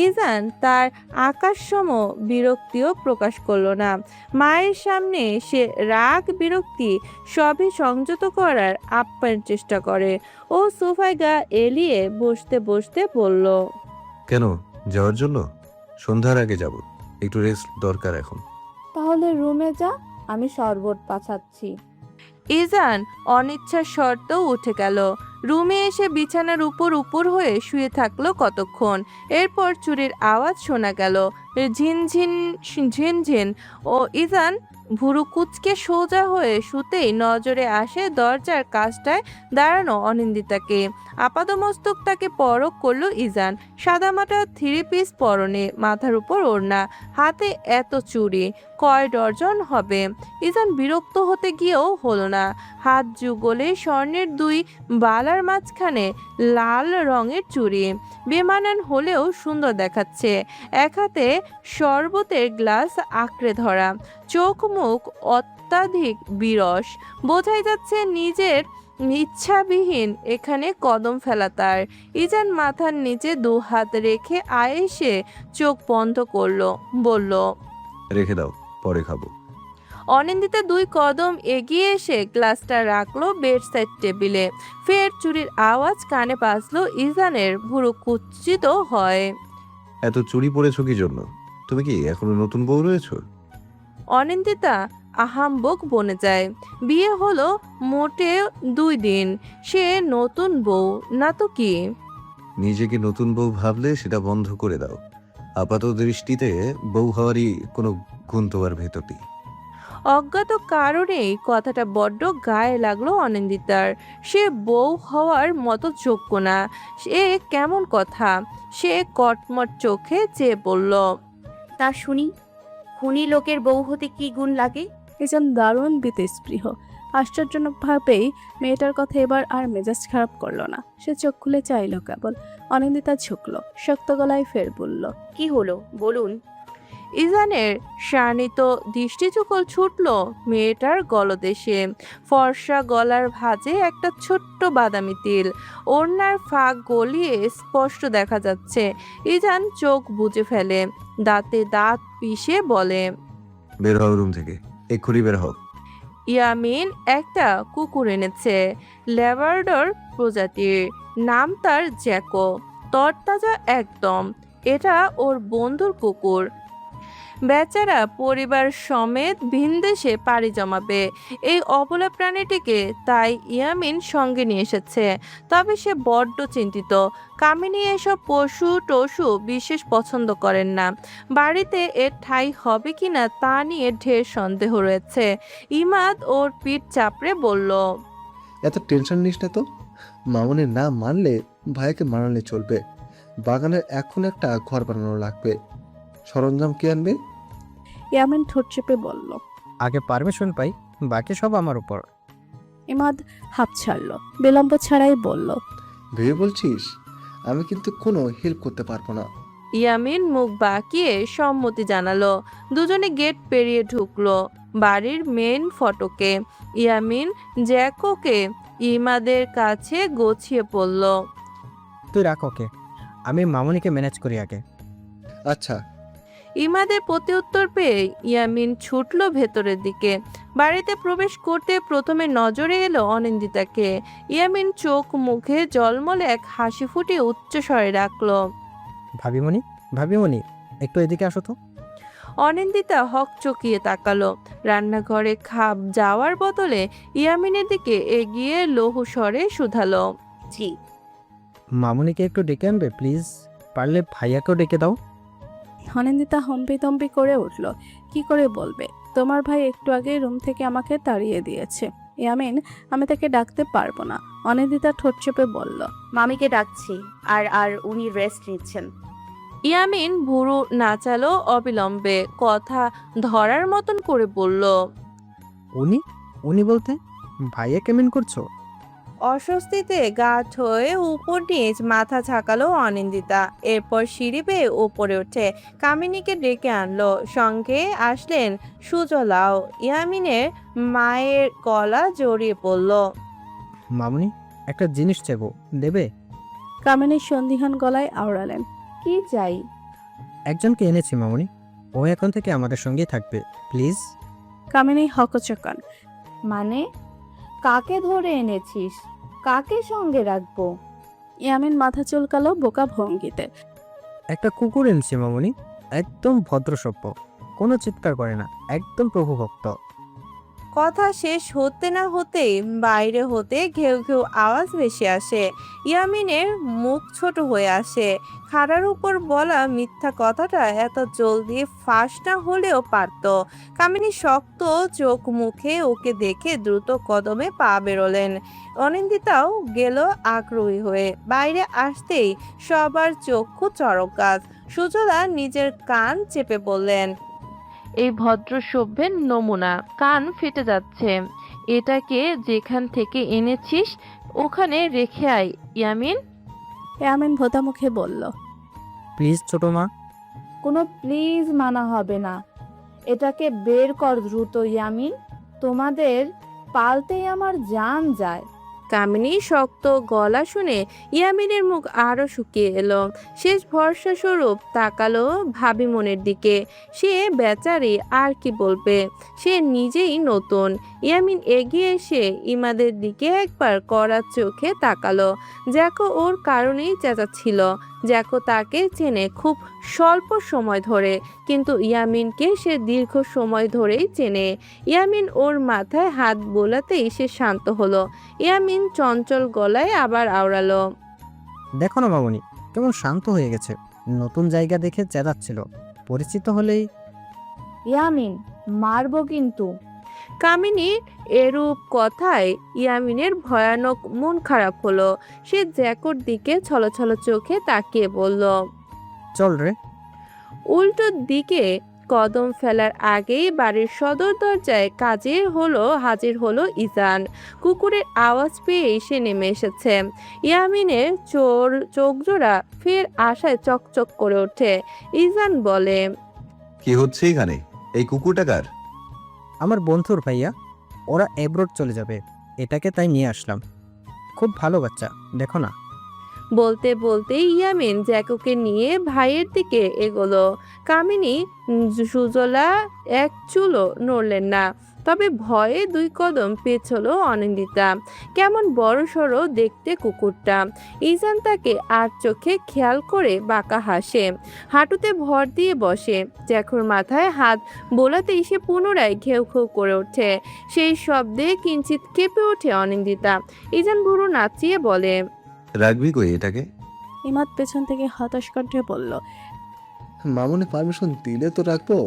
ইজান তার আকাশসম বিরক্তিও প্রকাশ করলো না। মায়ের সামনে সে রাগ বিরক্তি সবই সংযত করার আপ্যায়ন চেষ্টা করে। ও সোফায় গা এলিয়ে বসতে বসতে বলল, কেন, যাওয়ার জন্য? সন্ধ্যার আগে যাব, একটু রেস্ট দরকার এখন। তাহলে রুমে যা, আমি শরবত পাঠাচ্ছি। ইজান অনিচ্ছার শর্তেও উঠে গেল। রুমে এসে বিছানার উপর হয়ে শুয়ে থাকলো কতক্ষণ। এরপর চুরির আওয়াজ শোনা গেল, ঝিনঝিন ঝিনঝিন। ও ইজান ভুরু কুচকে সোজা হয়ে শুতেই নজরে আসে দরজার কাছটায় দাঁড়ানো অনিন্দিতাকে। আপাদমস্তক তাকে পরখ করলো ইজান। সাদামাটা 3 পিস পরনে, মাথার উপর ওড়না, হাতে এত চুড়ি, কয় ডজন হবে। ইজান বিরক্ত হতে গিয়েও হলো না। হাত যুগলে স্বর্ণের 2 বালার মাঝখানে লাল রঙের চুড়ি, বেমানান হলেও সুন্দর দেখাচ্ছে। এক হাতে শরবতের গ্লাস আঁকড়ে ধরা, চোখ মুখ অত্যাধিক বিরস। বোঝাই যাচ্ছে নিজের ইচ্ছাবিহীন এখানে কদম ফেলা তার। ইজান মাথার নিচে 2 হাত রেখে আয়েসে চোখ বন্ধ করলো, বলল, রেখে দাও, পরে খাবো। অনিন্দিতা 2 কদম এগিয়ে এসে গ্লাসটা রাখলো বেড সাইড টেবিলে। ফের চুরির আওয়াজ কানে বাজলো। ইজানের ভুরু কুঞ্চিত হয়। এত চুরি পড়েছো কি জন্য? তুমি কি এখনো নতুন বউ রয়েছো? অনিন্দিতা আহাম্বক বনে যায়। বিয়ে হলো মোটে 2 দিন, সে নতুন বউ না তো কি? নিজেকে নতুন বউ ভাবলে সেটা বন্ধ করে দাও। আপাত দৃষ্টিতে বউ হওয়ারই কোনো গুণ তোমার ভেতর নেই। অজ্ঞাত কারণেই কথাটা বড্ড গায়ে লাগলো অনিন্দিতার। সে বউ হওয়ার মতো যোগ্য না। সে কেমন কথা? সে কটমট চোখে চেয়ে বলল, তা শুনি, খুনি লোকের বউ হতে কি গুণ লাগে? ইজান দারুণ বিতস্পৃহ। আশ্চর্যজনকভাবেই মেয়েটার কথা এবার আর মেজাজ খারাপ করলো না। সে চোখ খুলে চাইল কেবল। অনিন্দিতা ঝুঁকলো, শক্ত গলায় ফের বলল, কি হলো বলুন। ইজানের শানিত দৃষ্টিচুকল ছুটল মেয়েটার গলদেশে। ফর্সা গলার ভাঁজে একটা ছোট্ট বাদামি তিল, ওড়নার ফাঁক গলিয়ে স্পষ্ট দেখা যাচ্ছে। ইজান চোখ বুজে ফেলে, দাঁতে দাঁত পিষে বলে, বের হও রুম থেকে, এক্ষুনি বের হও। ইয়ামিন একটা কুকুর এনেছে, ল্যাব্রাডর প্রজাতির, নাম তার জ্যাকো। তরতাজা একদম, এটা ওর বন্ধুর কুকুর। বেচারা পরিবার সমেত ভিনদেশে পাড়ি জমাবে, এই অবলা প্রাণীটিকে তাই ইয়ামিন সঙ্গে নিয়ে এসেছে। তবে সে বড্ড চিন্তিত। কামিনী এসব পশু টশু বিশেষ পছন্দ করেন না। বাড়িতে এর ঠাঁই হবে কিনা তা নিয়ে ঢের সন্দেহ রয়েছে। ইমাদ ওর পিঠ চাপড়ে বলল, এত টেনশন নিস না তো, মামুনি না মানলে ভাইকে মানালে চলবে। বাগানের এখন একটা ঘর বানানো লাগবে, সরঞ্জাম কে আনবে? ইয়ামিন ঠোঁট চেপে বলল। আগে পারমিশন পাই, বাকি সব আমার উপর। ইমাদ হাঁপ ছাড়ল, বিলম্ব ছাড়াই বলল, ভেবে বলছিস? আমি কিন্তু কোনো হেল্প করতে পারবো না। ইয়ামিন মুখ বাঁকিয়ে সম্মতি জানালো। দুজনে গেট পেরিয়ে ঢুকলো বাড়ির মেন ফটকে। ইয়ামিন জ্যাকোকে ইমাদের কাছে গছিয়ে পড়ল। তুই রাখ ওকে, আমি মামুনিকে ম্যানেজ করি আগে। আচ্ছা। ইমাদের প্রত্যুত্তর পেয়ে ইয়ামিন ছুটল ভেতরের দিকে। বাড়িতে প্রবেশ করতে প্রথমে নজরে এলো অনিন্দিতাকে। ইয়ামিন চোখ মুখে জলমলে এক হাসি ফুটিয়ে উচ্চস্বরে ডাকলো, ভাবিমণি, ভাবিমণি, একটু এদিকে আসো তো। অনিন্দিতা হকচকিয়ে তাকালো। রান্নাঘরে খাপ যাওয়ার বদলে ইয়ামিনের দিকে এগিয়ে লৌহ স্বরে শুধালো, জি। মামুনিকে একটু ডেকে আনবে প্লিজ, পারলে ভাইয়াকেও ডেকে দাও। অনিন্দিতা হম্পি করে উঠল। কি করে বলবে? তোমার ভাই একটু আগে রুম থেকে আমাকে তাড়িয়ে দিয়েছে। ইয়ামিন, আমি তাকে ডাকতে পারবো না। অনিন্দিতা ঠোঁট চেপে বলল। মামিকে ডাকছি, আর আর উনি রেস্ট নিচ্ছেন। ইয়ামিন ভুরু নাচালো অবিলম্বে, কথা ধরার মতন করে বলল, উনি উনি বলতে ভাইয়া কেমন করছো? অস্বস্তিতে গাঢ় হয়ে উপর নিচ মাথা ঝাঁকালো অনিন্দিতা। এরপর সিঁড়ি বেয়ে উপরে ওঠে কামিনীকে ডেকে আনলো। সঙ্গে আসলেন সুজলাও। ইয়ামিনের মায়ের গলা জড়িয়ে পড়ল। মামুনি, একটা জিনিস চাইবো, দেবে? কামিনী সন্দিহান গলায় আওড়ালেন। কি চাই? একজনকে এনেছি মামুনি, ও এখন থেকে আমাদের সঙ্গেই থাকবে প্লিজ। কামিনী হকচকান। মানে কাকে ধরে এনেছিস? কাকে সঙ্গে রাখবো? ইয়ামিন মাথা চুলকালো বোকা ভঙ্গিতে। একটা কুকুর এনেছি মামুনি, একদম ভদ্রসভ্য, কোনো চিৎকার করে না, একদম প্রভুভক্ত। কথা শেষ হতে না হতেই বাইরে হতে ঘেউ ঘেউ আওয়াজ ভেসে আসে। ইয়ামিনের মুখ ছোট হয়ে আসে। খাড়ার উপর বলা মিথ্যা কথাটা এত জলদি ফাঁস না হলেও পারত। কামিনী শক্ত চোখ মুখে ওকে দেখে দ্রুত কদমে পা বেরোলেন। অনিন্দিতাও গেল আগ্রহী হয়ে। বাইরে আসতেই সবার চক্ষু চড়ক গাছ। সুজলা নিজের কান চেপে বললেন, এই ভদ্র সভ্যের নমুনা, কান ফেটে যাচ্ছে। এটাকে যেখান থেকে এনেছিস ওখানে রেখে আয় ইয়ামিন। ইয়ামিন ভোতা মুখে বলল, প্লিজ ছোট মা। কোনো প্লিজ মানা হবে না, এটাকে বের কর দ্রুত ইয়ামিন, তোমাদের পালতেই আমার জান যায়। কামিনী শক্ত গলা শুনে ইয়ামিনের মুখ আরো শুকিয়ে এলো। শেষ ভরসা স্বরূপ তাকালো ভাবি মনের দিকে। সে বেচারি আর কি বলবে, সে নিজেই নতুন। ইয়ামিন এগিয়ে এসে ইমাদের দিকে একবার কড়া চোখে তাকালো। জ্যাকো ওর কারণেই চেঁচাচ্ছিল। জ্যাকো তাকে চেনে খুব স্বল্প সময় ধরে, কিন্তু ইয়ামিনকে সে দীর্ঘ সময় ধরেই চেনে। ইয়ামিন ওর মাথায় হাত বোলাতেই সে শান্ত হলো। ইয়ামিন চঞ্চল গলায় আবার আওড়ালো, দেখো না মামুনি কেমন শান্ত হয়ে গেছে, নতুন জায়গা দেখে চেঁচাচ্ছিল, পরিচিত হলেই। ইয়ামিন, মারবো কিন্তু। কামিনীর এরূপ কথায় ইয়ামিনের ভয়ানক মন খারাপ হলো। সে জ্যাকোর দিকে ছলছল চোখে তাকিয়ে বলল, চল রে। উল্টো দিকে কদম ফেলার আগেই বাড়ির সদর দরজায় হাজির হলো ইজান। কুকুরের আওয়াজ পেয়ে এসে নেমে এসেছে। ইয়ামিনের চোখ জোড়া ফের আশায় চকচক করে ওঠে। ইজান বলে, কি হচ্ছে এখানে? এই কুকুরটা কার? আমার বন্ধুর ভাইয়া, ওরা এব্রোড চলে যাবে, এটাকে তাই নিয়ে আসলাম। খুব ভালো বাচ্চা, দেখো না। বলতে বলতে ইয়ামিন জ্যাকুকে নিয়ে ভাইয়ের দিকে এগোলো। কামিনী সুজলা এক চুলও নড়লেন না, তবে ভয়ে 2 কদম পেছলো অনিন্দিতা। কেমন বড়সড় দেখতে কুকুরটা। ইজান তাকে আর চোখে খেয়াল করে বাঁকা হাসে, হাঁটুতে ভর দিয়ে বসে। জ্যাকুর মাথায় হাত বোলাতেই সে পুনরায় ঘেউ ঘেউ করে ওঠে। সেই শব্দে কিঞ্চিত কেঁপে ওঠে অনিন্দিতা। ইজান ভুরু নাচিয়ে বলে, রাখবি কই এটাকে? ইমাদ পেছন থেকে হতাশ কণ্ঠে বলল। মামুনি পারমিশন দিলে তো রাখবো।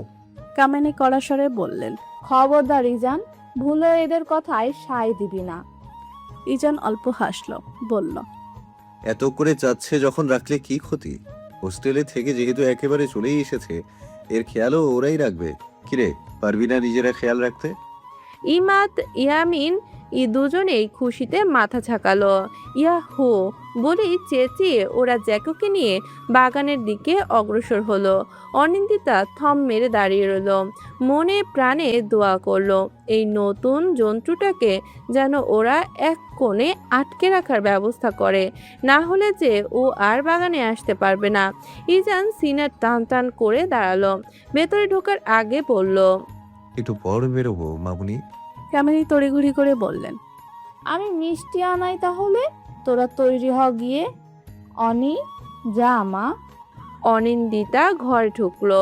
কামিনী কড়া স্বরে বললেন। খবরদার ইজান, ভুলে এদের কথায় সায় দিবি না। ইজান অল্প হাসলো, বলল, এত করে চাচ্ছে যখন রাখলে কি ক্ষতি? হোস্টেলে থেকে যেহেতু একেবারে চলেই এসেছে, এর খেয়ালও ওরাই রাখবে। কিরে, পারবি না নিজেরা খেয়াল রাখতে? ইমাদ ইয়ামিন দুজনেই খুশিতে মাথা ঝাঁকালো। ইয়াহু বলেই চেঁচিয়ে ওরা জ্যাকুকে নিয়ে বাগানের দিকে অগ্রসর হলো। অনিন্দিতা থম মেরে দাঁড়িয়ে রইল, মনে প্রাণে দোয়া করলো এই নতুন জন্তুটাকে যেন ওরা এক কোণে আটকে রাখার ব্যবস্থা করে, না হলে যে ও আর বাগানে আসতে পারবে না। ইজান সিনার টান টান করে দাঁড়ালো, ভেতরে ঢোকার আগে বলল, একটু পর বেরোবো মামুনি। কামিনী তড়িঘড়ি করে বললেন, আমি মিষ্টি আনাই তাহলে, তোরা তৈরি হ গিয়ে। অনি, যা মা। অনিন্দিতা ঘরে ঢুকলো।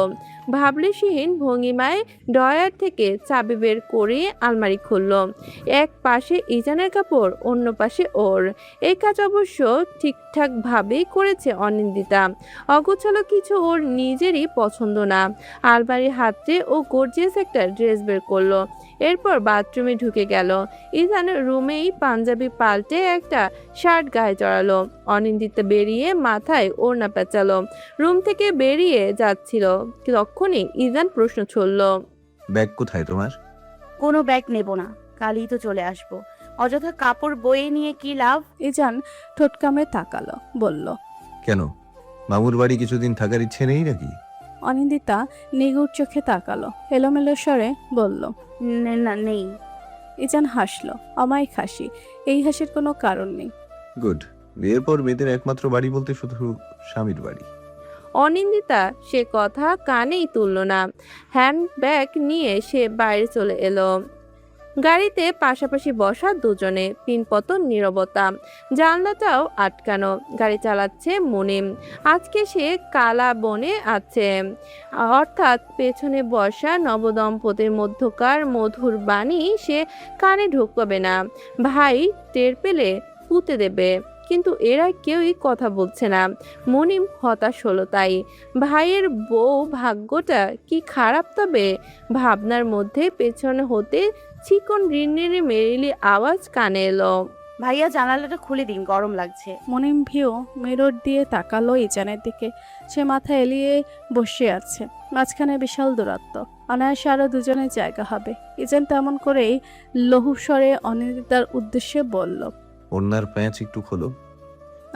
ভাবলেশহীন ভঙ্গিমায় ডয়ার থেকে চাবি বের করে আলমারি খুলল। এক পাশে ইজানের কাপড়, অন্য পাশে ওর। এই কাজ অবশ্য ঠিকঠাক ভাবেই করেছে অনিন্দিতা। অগোছালো কিছু ওর নিজেরই পছন্দ না। আলমারির হাতে ও গর্জিয়াস একটা ড্রেস বের করলো। এরপর বাথরুমে ঢুকে গেল। ইজানের রুমেই পাঞ্জাবি পাল্টে একটা শার্ট গায়ে জড়ালো। অনিন্দিতা বেরিয়ে মাথায় ওড়না পেঁচালো। রুম থেকে বেরিয়ে যাচ্ছিল, তখনই ইজান প্রশ্ন ছুড়ল, ব্যাগ কোথায় তোমার? কোনো ব্যাগ নেব না, কালই তো চলে আসবো। অযথা কাপড় বয়ে নিয়ে কি লাভ? ইজান ঠোঁটকামে তাকালো, বলল, কেন, মামুর বাড়ি কিছুদিন থাকার ইচ্ছে নেই নাকি? অনিন্দিতা নিগুড় চোখে তাকালো, এলোমেলো স্বরে বলল, না, নেই। ইজান হাসলো, অমায়িক হাসি। এই হাসির কোনো কারণ নেই। গুড। বিয়ের পর মেয়েদের একমাত্র বাড়ি বলতে শুধু স্বামীর বাড়ি। অনিন্দিতা সে কথা কানেই তুলল না। হ্যান্ডব্যাগ নিয়ে সে বাইরে চলে এলো। গাড়িতে পাশাপাশি বসা দুজনে, পিনপতন নীরবতা। জানলাটাও আটকানো। গাড়ি চালাচ্ছে মুনিম। আজকে সে কালা বনে আছে, অর্থাৎ পেছনে বসা নবদম্পতির মধ্যকার মধুর বাণী সে কানে ঢুকবে না। ভাই টের পেলে পুঁতে দেবে, কিন্তু এরা কেউই কথা বলছে না। মুনিম হতাশ হলো তাই। ভাইয়ের বউ ভাগ্যটা কি খারাপ তবে। ভাবনার মধ্যে পেছনে হতে চিকন রিনরিনে মেরিলি আওয়াজ কানে এলো, ভাইয়া জানালাটা খুলে দিন, গরম লাগছে। মনিম ভিউ মিরর দিয়ে তাকালো ইজানের দিকে। সে মাথা এলিয়ে বসে আছে, মাঝখানে বিশাল দূরত্ব। অনায়াসে আরো দুজনের জায়গা হবে। ইজান তেমন করেই লঘু স্বরে অনিন্দিতার উদ্দেশ্যে বলল, ওনার প্যাঁচ একটু খোলো।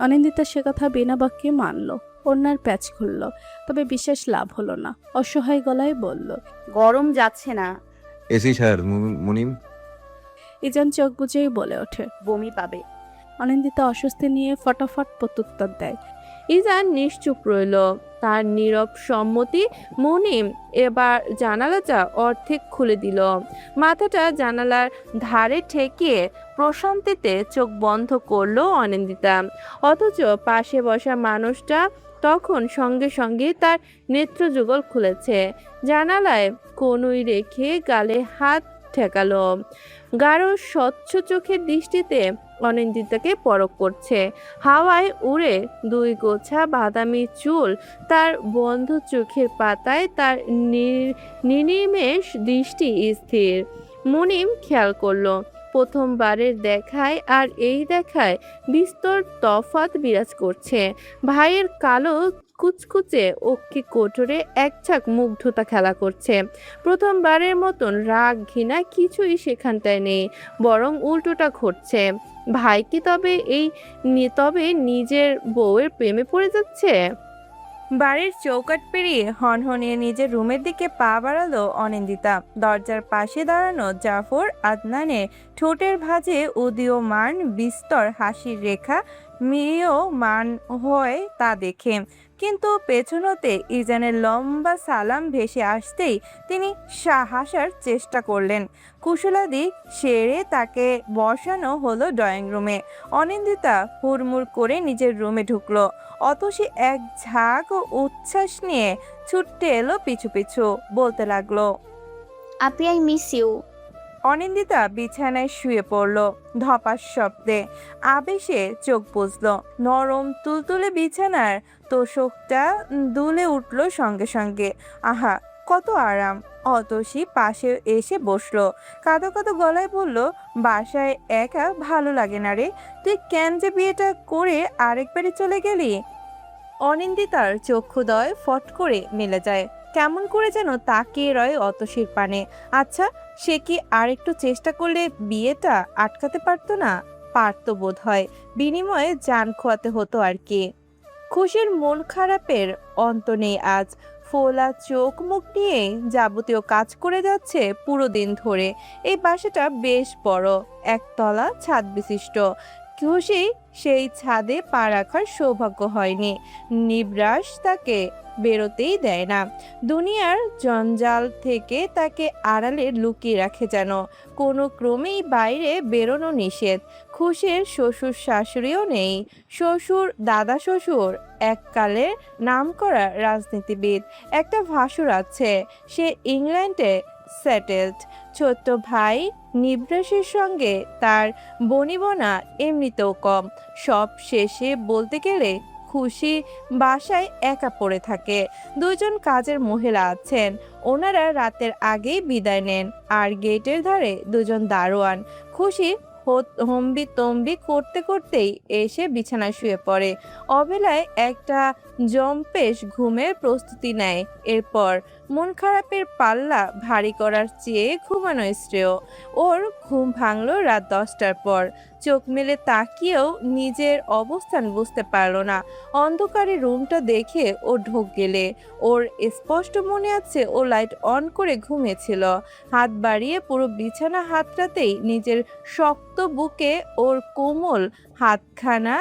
অনিন্দিতা সে কথা বিনা বাক্যে মানল। ওড়নার প্যাচ খুলল, তবে বিশেষ লাভ হলো না। অসহায় গলায় বলল, গরম যাচ্ছে না। AC sir Munim. ইজান চোখ বুঝেই বলে ওঠে, বমি পাবে। অনিন্দিতা অস্বস্তি নিয়ে ফটাফট প্রত্যুত্তর দেয়। ইজান নিশ্চুপ রইল। তার নীরব সম্মতি। মুনিম এবার জানালাটা অর্ধেক খুলে দিল। মাথাটা জানালার ধারে ঠেকিয়ে প্রশান্তিতে চোখ বন্ধ করলো অনিন্দিতা। অথচ পাশে বসা মানুষটা তখন সঙ্গে সঙ্গে তার নেত্রযুগল খুলেছে। জানালায় কনুই রেখে গালে হাত ঠেকালো। গাঢ় স্বচ্ছ চোখের দৃষ্টিতে অনিন্দিতাকে পরখ করছে। হাওয়ায় উড়ে 2 গোছা বাদামি চুল তার বন্ধ চোখের পাতায়। তার নিনিমেষ দৃষ্টি স্থির। মুনিম খেয়াল করলো, প্রথমবারের দেখায় আর এই দেখায় বিস্তর তফাৎ বিরাজ করছে। ভাইয়ের কালো কুচকুচে অক্ষি কোটরে একঝাঁক মুগ্ধতা খেলা করছে। প্রথমবারের মতন রাগ ঘৃণা কিছুই সেখানটায় নেই, বরং উল্টোটা ঘটছে। ভাই কি তবে নিজের বউয়ের প্রেমে পড়ে যাচ্ছে? বাড়ির চৌকাঠ পেরিয়ে হনহনিয়ে নিজের রুমের দিকে পা বাড়ালো অনিন্দিতা। দরজার পাশে দাঁড়ানো জাফর আদনানের ঠোঁটের ভাঁজে উদীয়মান বিস্তর হাসির রেখা ম্রিয়মাণ হয় তা দেখে। কিন্তু পেছনতে ইজানের লম্বা সালাম ভেসে আসতেই তিনি হাসার চেষ্টা করলেন। কুশলাদি সেরে তাকে বসানো হলো ড্রয়িং রুমে। অনিন্দিতা হুড়মুড় করে নিজের রুমে ঢুকলো। অতসী এক ঝাঁক উচ্ছ্বাস নিয়ে ছুটতে এলো পিছু পিছু, বলতে লাগলো, আপি আই মিস ইউ। অনিন্দিতা বিছানায় শুয়ে পড়ল ধপাস শব্দে। আবেশে চোখ বুজল। নরম তুলতুলে বিছানার তোষকটা দুলে উঠল সঙ্গে সঙ্গে। আহা, কত আরাম! অতসী পাশে এসে বসলো। কাঁদো কাঁদো গলায় বলল, বাসায় একা ভালো লাগে না রে, তুই কেন যে বিয়েটা করে আরেকবারে চলে গেলি? অনিন্দিতার চক্ষুদয় ফট করে মেলে যায়। কেমন করে যেন তাকিয়ে রয় অতসীর পানে। আচ্ছা, সে কি আর একটু চেষ্টা করলে বিয়েটা আটকাতে পারতো না? পারতো বোধ হয়, বিনিময়ে জান খোয়াতে হতো আর কি। খুশির মন খারাপের অন্ত নেই আজ। ফোলা চোখ মুখ নিয়ে যাবতীয় কাজ করে যাচ্ছে পুরো দিন ধরে। এই বাসাটা বেশ বড়, একতলা ছাদ বিশিষ্ট। খুশি সেই ছাদে পা রাখার সৌভাগ্য হয়নি। নিবরাস তাকে বেরোতেই দেয় না। দুনিয়ার জঞ্জাল থেকে তাকে আড়ালে লুকিয়ে রাখে যেন। কোনো ক্রমেই বাইরে বেরোনো নিষেধ। খুশির শ্বশুর শাশুড়িও নেই। শ্বশুর দাদা শ্বশুর এককালের নামকরা রাজনীতিবিদ। একটা ভাসুর আছে, সে ইংল্যান্ডে সেটেলড। ছোট্ট ভাই নিবরাসের সঙ্গে তার বনিবনা এমনিতেও কম। সব শেষে বলতে গেলে খুশি বাসায় একা পড়ে থাকে। দুইজন কাজের মহিলা আছেন, ওনারা রাতের আগেই বিদায় নেন। আর গেটের ধারে দুজন দারোয়ান। খুশি হম্বি তম্বি করতে করতেই এসে বিছানায় শুয়ে পড়ে। অবেলায় একটা জম্পেশ ঘুমের প্রস্তুতি নেয়। এরপর মন খারাপের পাল্লা ভারী করার চেয়ে ঘুমানো শ্রেয়। ওর ঘুম ভাঙল রাত 10টার পর। চোখ মেলে তাকিয়েও নিজের অবস্থান বুঝতে পারল না। অন্ধকারে রুমটা দেখে ও ঢোক গেলে। ওর স্পষ্ট মনে আছে ও লাইট অন করে ঘুমিয়েছিল। হাত বাড়িয়ে পুরো বিছানা হাতড়াতেই নিজের শক্ত বুকে ওর কোমল হাতখানা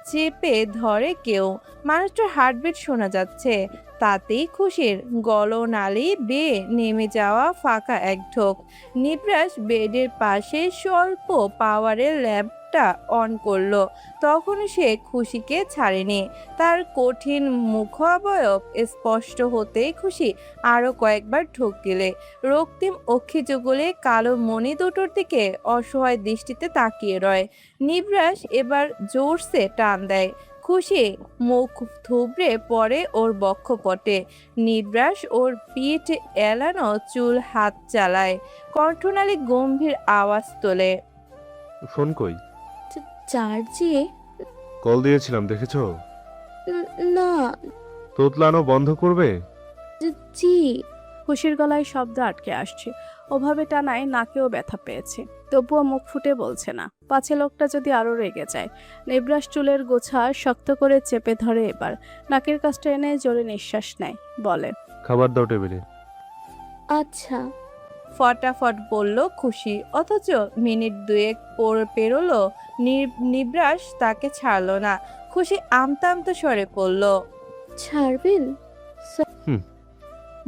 চেপে ধরে কেউ। মানুষটার হার্টবিট শোনা যাচ্ছে। তাতেই খুশির গলনালি বেয়ে নেমে যাওয়া ফাঁকা এক ঢোক। নিবরাস বেডের পাশে স্বল্প পাওয়ারের ল্যাম্পটা অন করলো। তখন সে খুশিকে ছাড়েনি। তার কঠিন মুখাবয়ব স্পষ্ট হতেই খুশি আরো কয়েকবার ঢোক গেলে। রক্তিম অক্ষি যুগলে কালো মণি দুটোর দিকে অসহায় দৃষ্টিতে তাকিয়ে রয়। নিবরাস এবার জোরসে টান দেয়। খুশি মুখ থুবড়ে পড়ে ওর বক্ষপটে। নিবরাস ওর পিঠ এলানো চুল হাত চালায়। কণ্ঠনালী গম্ভীর আওয়াজ তোলে, ফোন কই? চার্জে কল দিয়েছিলাম, দেখেছো? না। তোতলানো বন্ধ করবে? জি। খুশির গলায় শব্দ আটকে আসছে। ওভাবে টানায় নাকেও ব্যথা পেয়েছে, তবুও মুখ ফুটে বলছে না। পাছে লোকটা যদি আরো রেগে যায়। নিবরাস চুলের গোছা শক্ত করে চেপে ধরে। এবার নাকের কাছটা এনে জোরে নিঃশ্বাস নেয়, বলে, খাবার দাও টেবিলে। আচ্ছা। ফটাফট বলল খুশি। অথচ মিনিট দুয়েক পেরোলো, নিবরাস তাকে ছাড়লো না। খুশি আমতা আমতা স্বরে পড়ল, ছাড়বেন?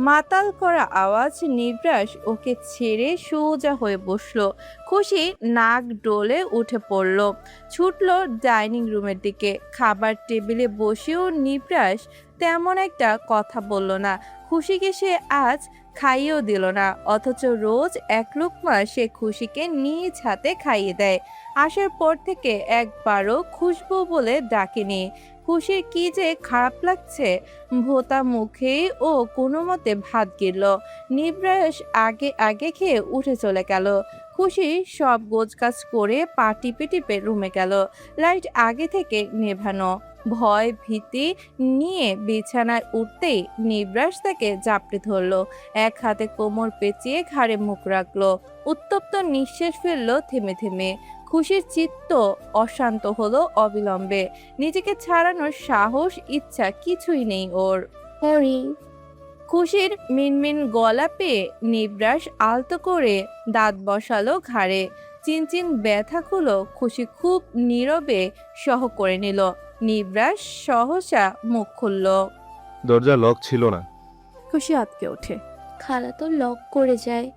মাতাল করা আওয়াজ। নিবরাস ওকে ছেড়ে সোজা হয়ে বসলো। খুশি নাক ডলে উঠে পড়ল, ছুটলো ডাইনিং রুমের দিকে। খাবার টেবিলে বসেও নিবরাস তেমন একটা কথা বলল না। খুশিকে সে আজ খাইয়েও দিল না। অথচ রোজ এক লুকমা সে খুশিকে নিজ হাতে খাইয়ে দেয়। আসার পর থেকে একবারও খুশবু বলে ডাকেনি। খুশির কি যে খারাপ লাগছে। ভোতা মুখে ও কোনো মতে ভাত গিলল। নিবরাস আগে আগে খেয়ে উঠে চলে গেল। খুশি সব গোছগাছ করে পা টিপে টিপে রুমে গেল। লাইট আগে থেকে নেভানো। ভয় ভীতি নিয়ে বিছানায় উঠতেই নিবরাস তাকে জাপটে ধরলো, এক হাতে কোমর পেঁচিয়ে ঘাড়ে মুখ রাখলো, উত্তপ্ত নিঃশ্বাস ফেললো থেমে থেমে। খুশির চিত্ত অশান্ত হলো অবিলম্বে, নিজেকে ছাড়ানোর সাহস ইচ্ছা কিছুই নেই ওর। সরি। খুশির মিনমিন গলা পেয়ে নিবরাস আলতো করে দাঁত বসালো ঘাড়ে। চিনচিন ব্যথাগুলো খুশি খুব নীরবে সহ করে নিল। নিবরাস সহসা মুখ খুলল। দরজা লক ছিল না। খুশি আটকে ওঠে। খালা তো লক করে যায়।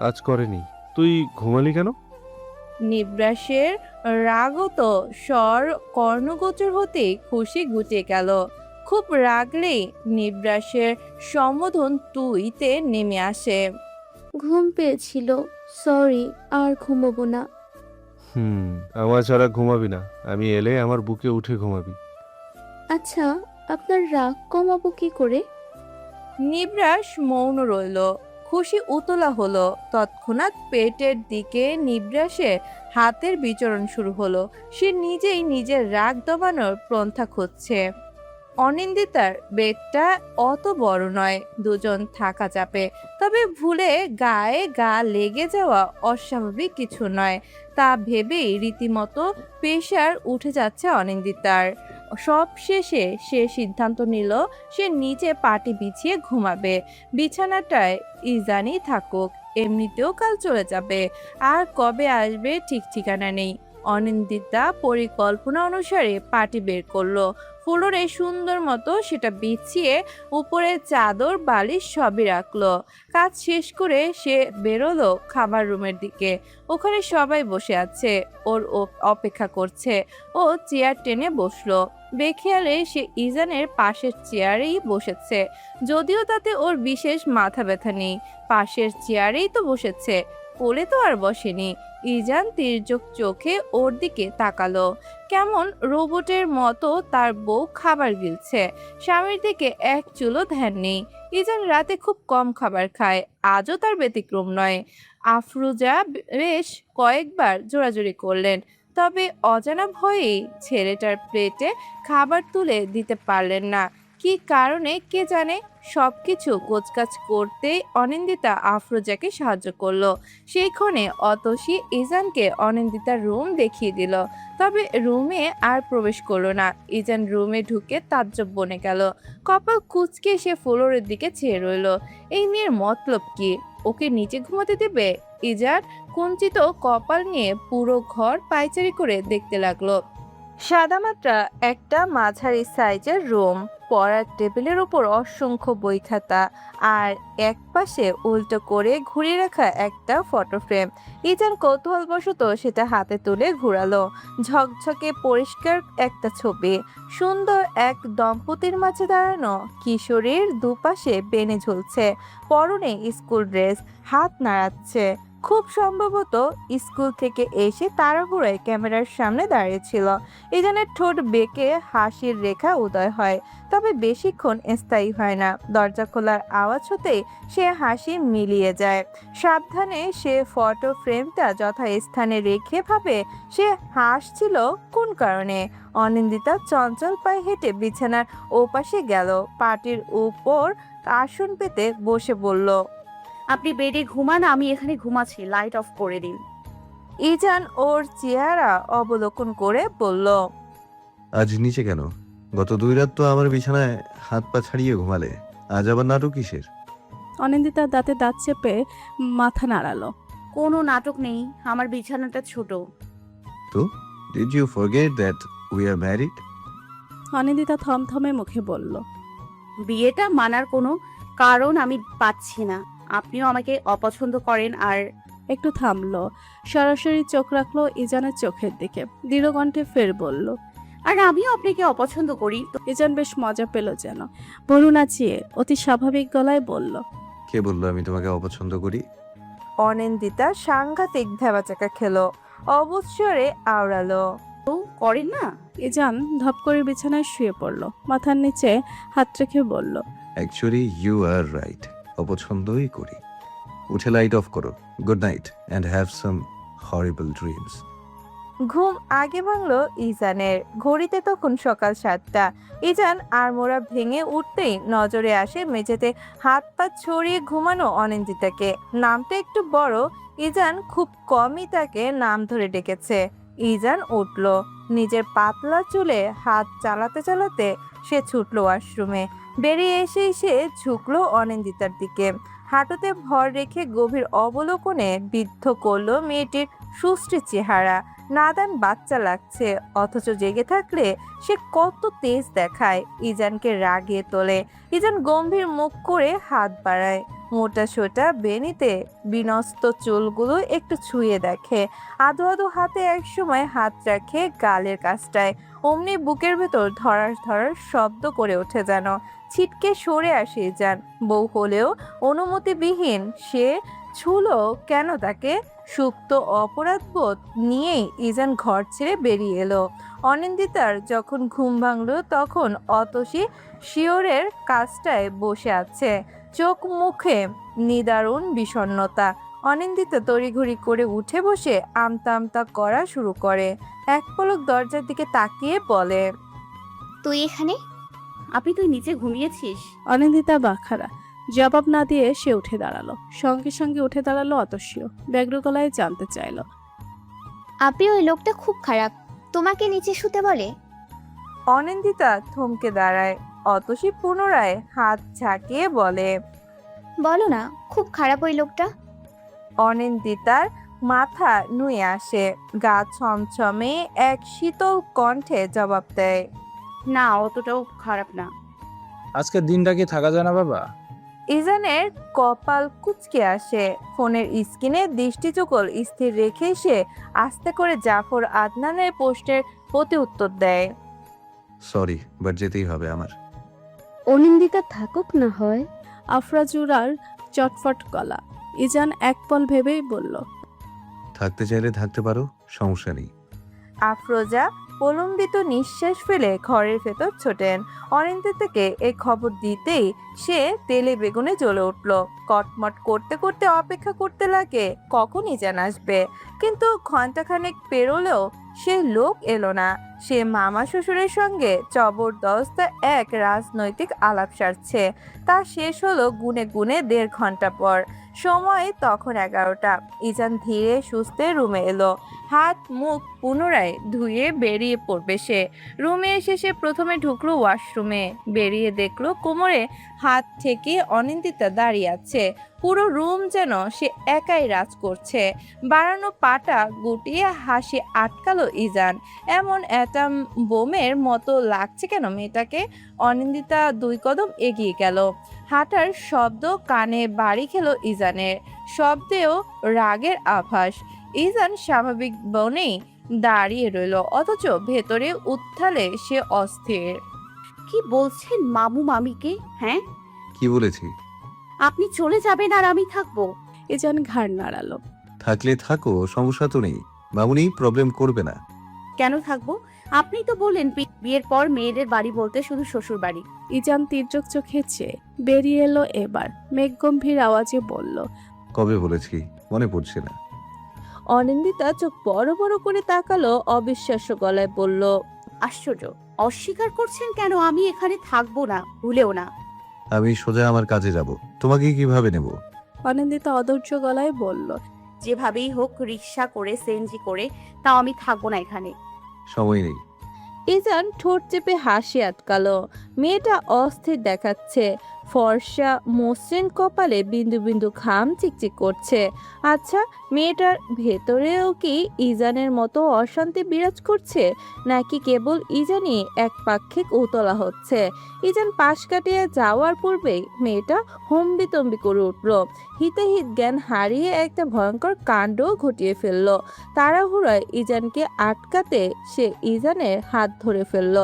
আজ করেনি। তুই ঘুমালি কেন? নিবরাসের রাগত স্বর কর্ণগোচর হতেই খুশি গুটিয়ে গেল। খুব রাগলেই নিবরাসের সম্বোধন তুইতে নেমে আসে। ঘুম পেয়েছিল, সরি, আর ঘুমোবো না। আমার ছাড়া ঘুমাবি না। আমি এলে আমার বুকে উঠে ঘুমাবি। আচ্ছা, আপনার রাগ কমাবো কি করে? নিবরাস মৌন রইল। খুশি উতলা হলো। তৎক্ষণাৎ পেটের দিকে নিবরাসে হাতের বিচরণ শুরু হলো। সে নিজেই নিজের রাগ দমানোর পন্থা খুঁজছে। অনিন্দিতার বেডটা অত বড় নয়, দুজন থাকা যাবে। তবে ভুলে গায়ে গা লেগে যাওয়া অস্বাভাবিক কিছু নয়, তা ভেবেই রীতিমতো প্রেশার উঠে যাচ্ছে অনিন্দিতার। সব শেষে সে সিদ্ধান্ত নিল সে নিচে পাটি বিছিয়ে ঘুমাবে। বিছানাটায় ইজানি থাকুক, এমনিতেও কাল চলে যাবে, আর কবে আসবে ঠিক ঠিকানা নেই। অনিন্দিতা পরিকল্পনা অনুসারে পাটি বের করলো, ফ্লোরে সুন্দর মতো সেটা বিছিয়ে উপরে চাদর বালিশ সবই রাখলো। কাজ শেষ করে সে বেরোলো খাবার রুমের দিকে। ওখানে সবাই বসে আছে, ওর অপেক্ষা করছে। ও চেয়ার টেনে বসলো। বেখেয়ালে সে ইজানের পাশের চেয়ারেই বসেছে, যদিও তাতে ওর বিশেষ মাথা ব্যথা নেই। পাশের চেয়ারেই তো বসেছে, কোলে তো আর বসেনি। ইজান তির্যক চোখে ওর দিকে তাকালো, কেমন রোবটের মতো তার বউ খাবার গিলছে। স্বামীর দিকে এক চুলো ধ্যান নেই। ইজান রাতে খুব কম খাবার খায়, আজও তার ব্যতিক্রম নয়। আফরোজা বেশ কয়েকবার জোরাজুরি করলেন, তবে অজানা ভয়েই ছেলেটার প্লেটে খাবার তুলে দিতে পারলেন না। কি কারণে কে জানে। সবকিছু গোছগাছ করতে অনিন্দিতা আফরোজাকে সাহায্য করলো। সেইক্ষণে অতসী ইজানকে অনিন্দিতার রুম দেখিয়ে দিল, তবে রুমে আর প্রবেশ করলো না। ইজান রুমে ঢুকে তাজ্জব বনে গেল। কপাল কুঁচকে সে ফ্লোরের দিকে চেয়ে রইল। এই মেয়ের মতলব কি? ওকে নিচে ঘুমাতে দেবে? ইজান কুঞ্চিত কপাল নিয়ে পুরো ঘর পায়চারি করে দেখতে লাগলো। সাদামাটা একটা মাঝারি সাইজের রুম, পড়ার টেবিলের উপর অসংখ্য বই খাতা, আর এক পাশে উল্টো করে ঘুরিয়ে রাখা একটা ফটো ফ্রেম। ইজান কৌতূহলবশত সেটা হাতে তুলে ঘুরালো। ঝকঝকে পরিষ্কার একটা ছবি, সুন্দর এক দম্পতির মাঝে দাঁড়ানো। কিশোরীর দুপাশে বেনে ঝুলছে, পরনে স্কুল ড্রেস, হাত নাড়াচ্ছে। খুব সম্ভবত স্কুল থেকে এসে তাড়াহুড়োয় ক্যামেরার সামনে দাঁড়িয়েছিল। ইজানের ঠোঁট বেঁকে হাসির রেখা উদয় হয়, তবে বেশিক্ষণ স্থায়ী হয় না। দরজা খোলার আওয়াজ হতেই সে হাসি মিলিয়ে যায়। সাবধানে সে ফটো ফ্রেমটা যথাস্থানে রেখে ভাবে সে হাসছিল কোন কারণে। অনিন্দিতা চঞ্চল পায়ে হেঁটে বিছানার ওপাশে গেল, পাটির উপর আসন পেতে বসে বলল, আপনি বেডে ঘুমান, আমি এখানে ঘুমাচ্ছি, লাইট অফ করে দিন। ইজান ওর চেহারা অবলোকন করে বলল, আজ নিচে কেন? গত 2 রাত তো আমার বিছানায় হাত পা ছাড়িয়ে ঘুমালে, আজ আবার নাটক কিসের? অনিন্দিতা দাঁতে দাঁত চেপে মাথা নাড়ালো। কোনো নাটক নেই, আমার বিছানাটা ছোট। তো did you forget that we are married? Anindita থমথমে মুখে বলল, বিয়েটা মানার কোনো কারণ আমি পাচ্ছি না। আপনিও আমাকে অপছন্দ করেন। আর একটু থামলো, সরাসরি চোখ রাখলো ইজানের চোখের দিকে, দৃঢ় কণ্ঠে ফের বলল, আর আমিও আপনাকে অপছন্দ করি। ইজান বেশ মজা পেল যেন, ভরু নাচিয়ে অতি স্বাভাবিক গলায় বলল, কে বললো আমি তোমাকে অপছন্দ করি? অনিন্দিতা সাংঘাতিক ধ্যাবাচাকা খেলো, অবসরে আওড়ালো। তো করেন না? ইজান ধপ করে বিছানায় শুয়ে পড়ল, মাথার নিচে হাত রেখে বলল, অ্যাকচুয়ালি ইউ আর রাইট, অপছন্দই করি। উঠে লাইট অফ করো। Good night and have some horrible dreams. ঘুম আগে ভাঙলো ইজানের। ঘড়িতে তখন সকাল 7টা। ইজান আড়মোড়া ভেঙে উঠতেই নজরে আসে মেঝেতে হাত পা ছড়িয়ে ঘুমানো অনিন্দিতাকে। নামটা একটু বড়, ইজান খুব কমই তাকে নাম ধরে ডেকেছে। ইজান উঠল, নিজের পাতলা চুলে হাত চালাতে চালাতে সে ছুটলো ওয়াশরুমে। বেরিয়ে এসেই সে ঝুঁকলো অনিন্দিতার দিকে। হাঁটুতে ভর রেখে গভীর অবলোকনে বিদ্ধ করলো মেয়েটির সুশ্রী চেহারা। নাদান বাচ্চা লাগছে, অথচ জেগে থাকলে সে কত তেজ দেখায়। ইজানকে রাগিয়ে তোলে। ইজান গম্ভীর মুখ করে হাত বাড়ায়, মোটা সোটা বেনিতে বিনস্ত চুলগুলো একটু ছুঁয়ে দেখে। আধো আধো হাতে একসময় হাত রাখে গালের কাছটায়। অমনি বুকের ভেতর ধরার ধরার শব্দ করে ওঠে যেন। ছিটকে সরে আসে ইজান। বউ হলেও অনুমতিবিহীন সে ছুলো কেন তাকে? সুপ্ত অপরাধবোধ নিয়েই ইজান ঘর ছেড়ে বেরিয়ে এলো। অনিন্দিতার যখন ঘুম ভাঙলো তখন অতসী শিওরের কাজটায় বসে আছে, চোখ মুখে নিদারুণ বিষণ্ণতা। অনিন্দিতা তড়িঘড়ি করে উঠে বসে আমতা আমতা করা শুরু করে। এক পলক দরজার দিকে তাকিয়ে বলে, তুই এখানে? তুই নিচে ঘুমিয়েছিস? অনিন্দিতা বাখারা জবাব না দিয়ে সে উঠে দাঁড়ালো। সঙ্গে সঙ্গে উঠে দাঁড়ালো অতসীও। ব্যগ্র গলায় জানতে চাইল, আপনি ওই লোকটা খুব খারাপ, তোমাকে নিচে শুতে বলে? অনিন্দিতা থমকে দাঁড়ায়। অতসী পুনরায় হাত ঝাঁকিয়ে বলে, বলো না, খুব খারাপ ওই লোকটা। অনিন্দিতার মাথা নুয়ে আসে। গা ছমছমে এক শীতল কণ্ঠে জবাব দেয়, না, অতটাও খারাপ না। আজকের দিনটা কি থাকা যায় না বাবা? ইজানের কপাল কুঁচকে আসে। ফোনের স্ক্রিনে দৃষ্টিচোখল স্থির রেখে সে আস্তে করে জাফর আদনানের পোস্টের প্রতি উত্তর দেয়, সরি, বাট যেতেই হবে আমার। অনিন্দিতা থাকুক না হয়। আফরাজুরার চটফট গলা। ইজান এক পল ভেবেই বলল, থাকতে চাইলে থাকতে পারো, সমস্যা নেই। আফরোজা প্রলম্বিত নিঃশ্বাস ফেলে ঘরের ভেতর ছোটেন। অনিন্দিতাকে এই খবর দিতেই সে তেলে বেগুনে জ্বলে উঠল। কটমট করতে করতে অপেক্ষা করতে লাগে কখন ইজান আসবে। কিন্তু ঘন্টাখানেক পেরোলেও সে লোক এলো না। সে মামা শ্বশুরের সঙ্গে জবরদস্ত এক রাজনৈতিক আলাপ সারছে। তা শেষ হলো গুনে গুনে 1.5 ঘন্টা পর। সময় তখন 11টা। ইজান ধীরে সুস্থে রুমে এলো। হাত মুখ পুনরায় ধুয়ে বেরিয়ে পড়বে সে। রুমে এসে সে প্রথমে ঢুকলো ওয়াশরুমে। বেরিয়ে দেখলো কোমরে হাত থেকে অনিন্দিতা দাঁড়িয়ে আছে। পুরো রুম যেন সে একাই রাজ করছে। বাড়ানো পাটা গুটিয়ে হাসি আটকালো ইজান। এমন অ্যাটম বোমের মতো লাগছে কেন মেয়েটাকে? অনিন্দিতা 2 কদম এগিয়ে গেল। হাঁটার শব্দ কানে বাড়ি খেলো ইজানের। শব্দেও রাগের আভাস। ইজান স্বাভাবিক বনেই দাঁড়িয়ে রইল, অথচ ভেতরে উত্থালে সে অস্থির। কি বলছেন মামু মামিকে? হ্যাঁ, কি বলেছি? আপনি চলে যাবেন আর আমি থাকবো? ইজান ঘাড় নাড়ালো। থাকলে থাকো, সমস্যা তো নেই। মামুনি প্রবলেম করবে না। কেন থাকবো? আপনি তো বললেন বিয়ের পর মেয়েদের বাড়ি বলতে শুধু শ্বশুর বাড়ি। ইজান তীর্যক চোখে চেয়ে বেরিয়ে এলো এবার। মেঘগম্ভীর আওয়াজে বলল, কবে বলেছি মনে পড়ছে না। অনিন্দিতা চোখ বড় বড় করে তাকালো, অবিশ্বাস্য গলায় বলল, আশ্চর্য, অস্বীকার করছেন কেন? আমি এখানে থাকবো না, ভুলেও না। আমি সোজা আমার কাজে যাব, তোমাকে কিভাবে নেব? অনিন্দিতা অধৈর্য গলায় বলল, যেভাবেই হোক রিক্সা করে সিএনজি করে, তাও আমি থাকবো না এখানে। সময় নেই। ইজান ঠোঁট চেপে হাসি আটকালো। মেয়েটা অস্থির দেখাচ্ছে। ফর্সা মসৃণ কপালে বিন্দু বিন্দু ঘাম চিকচিক করছে। আচ্ছা, মেয়েটার ভেতরেও কি ইজানের মতো অশান্তি বিরাজ করছে, নাকি কেবল ইজানই একপাক্ষিক উতলা হচ্ছে? ইজান পাশ কাটিয়ে যাওয়ার পূর্বেই মেয়েটা হম্বিতম্বি করে উঠল। হিতাহিত জ্ঞান হারিয়ে একটা ভয়ঙ্কর কাণ্ড ঘটিয়ে ফেলল। তাড়াহুড়োয় ইজানকে আটকাতে সে ইজানের হাত ধরে ফেলল।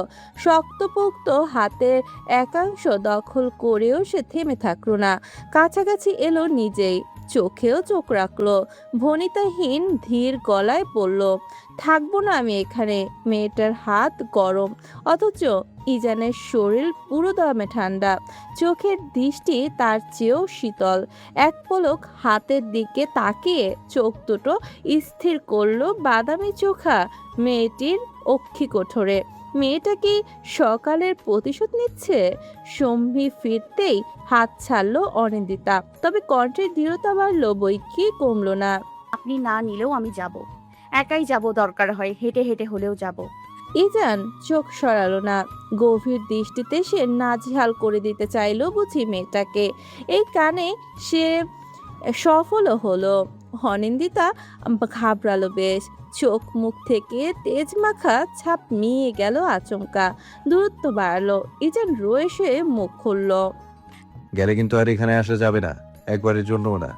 শক্তপোক্ত হাতের একাংশ দখল করেও সে থেমে থাকলো না। কাছাকাছি এলো নিজেই, চোখেও চোখ রাখলো। ভনিতাহীন ধীর গলায় বলল, থাকবো না আমি এখানে। মেয়েটার হাত গরম, অথচ ইজানের শরীর পুরো দমে ঠান্ডা, চোখের দৃষ্টি তার চেয়েও শীতল। এক পলক হাতের দিকে তাকিয়ে চোখ দুটো স্থির করলো বাদামি চোখা মেয়েটির অক্ষি কোঠরে। মেয়েটা কি সকালের প্রতিশোধ নিচ্ছে? সম্ভি ফিরতেই হাত ছাড়লো অনিন্দিতা, তবে কণ্ঠের দৃঢ়তা বাড়লো বই কি কমলো না। আপনি না নিলেও আমি যাব, একাই যাব, দরকার হয় হেঁটে হেঁটে হলেও যাব। ইজান চোখ সরালো না, গভীর দৃষ্টিতে সে নাজেহাল করে দিতে চাইলো বুঝি মেয়েটাকে। এই কানে সে সফলও হলো। অনিন্দিতা ঘাবড়ালো বেশ, চোখ মুখ থেকে তেজ মাখা ছাপ মিয়ে গেল আচমকা, দূরত্ব বাড়লো। ইজান রয়ে মুখ খুলল। গেলে কিন্তু আর এখানে আসা যাবে না, একবারের জন্যও না।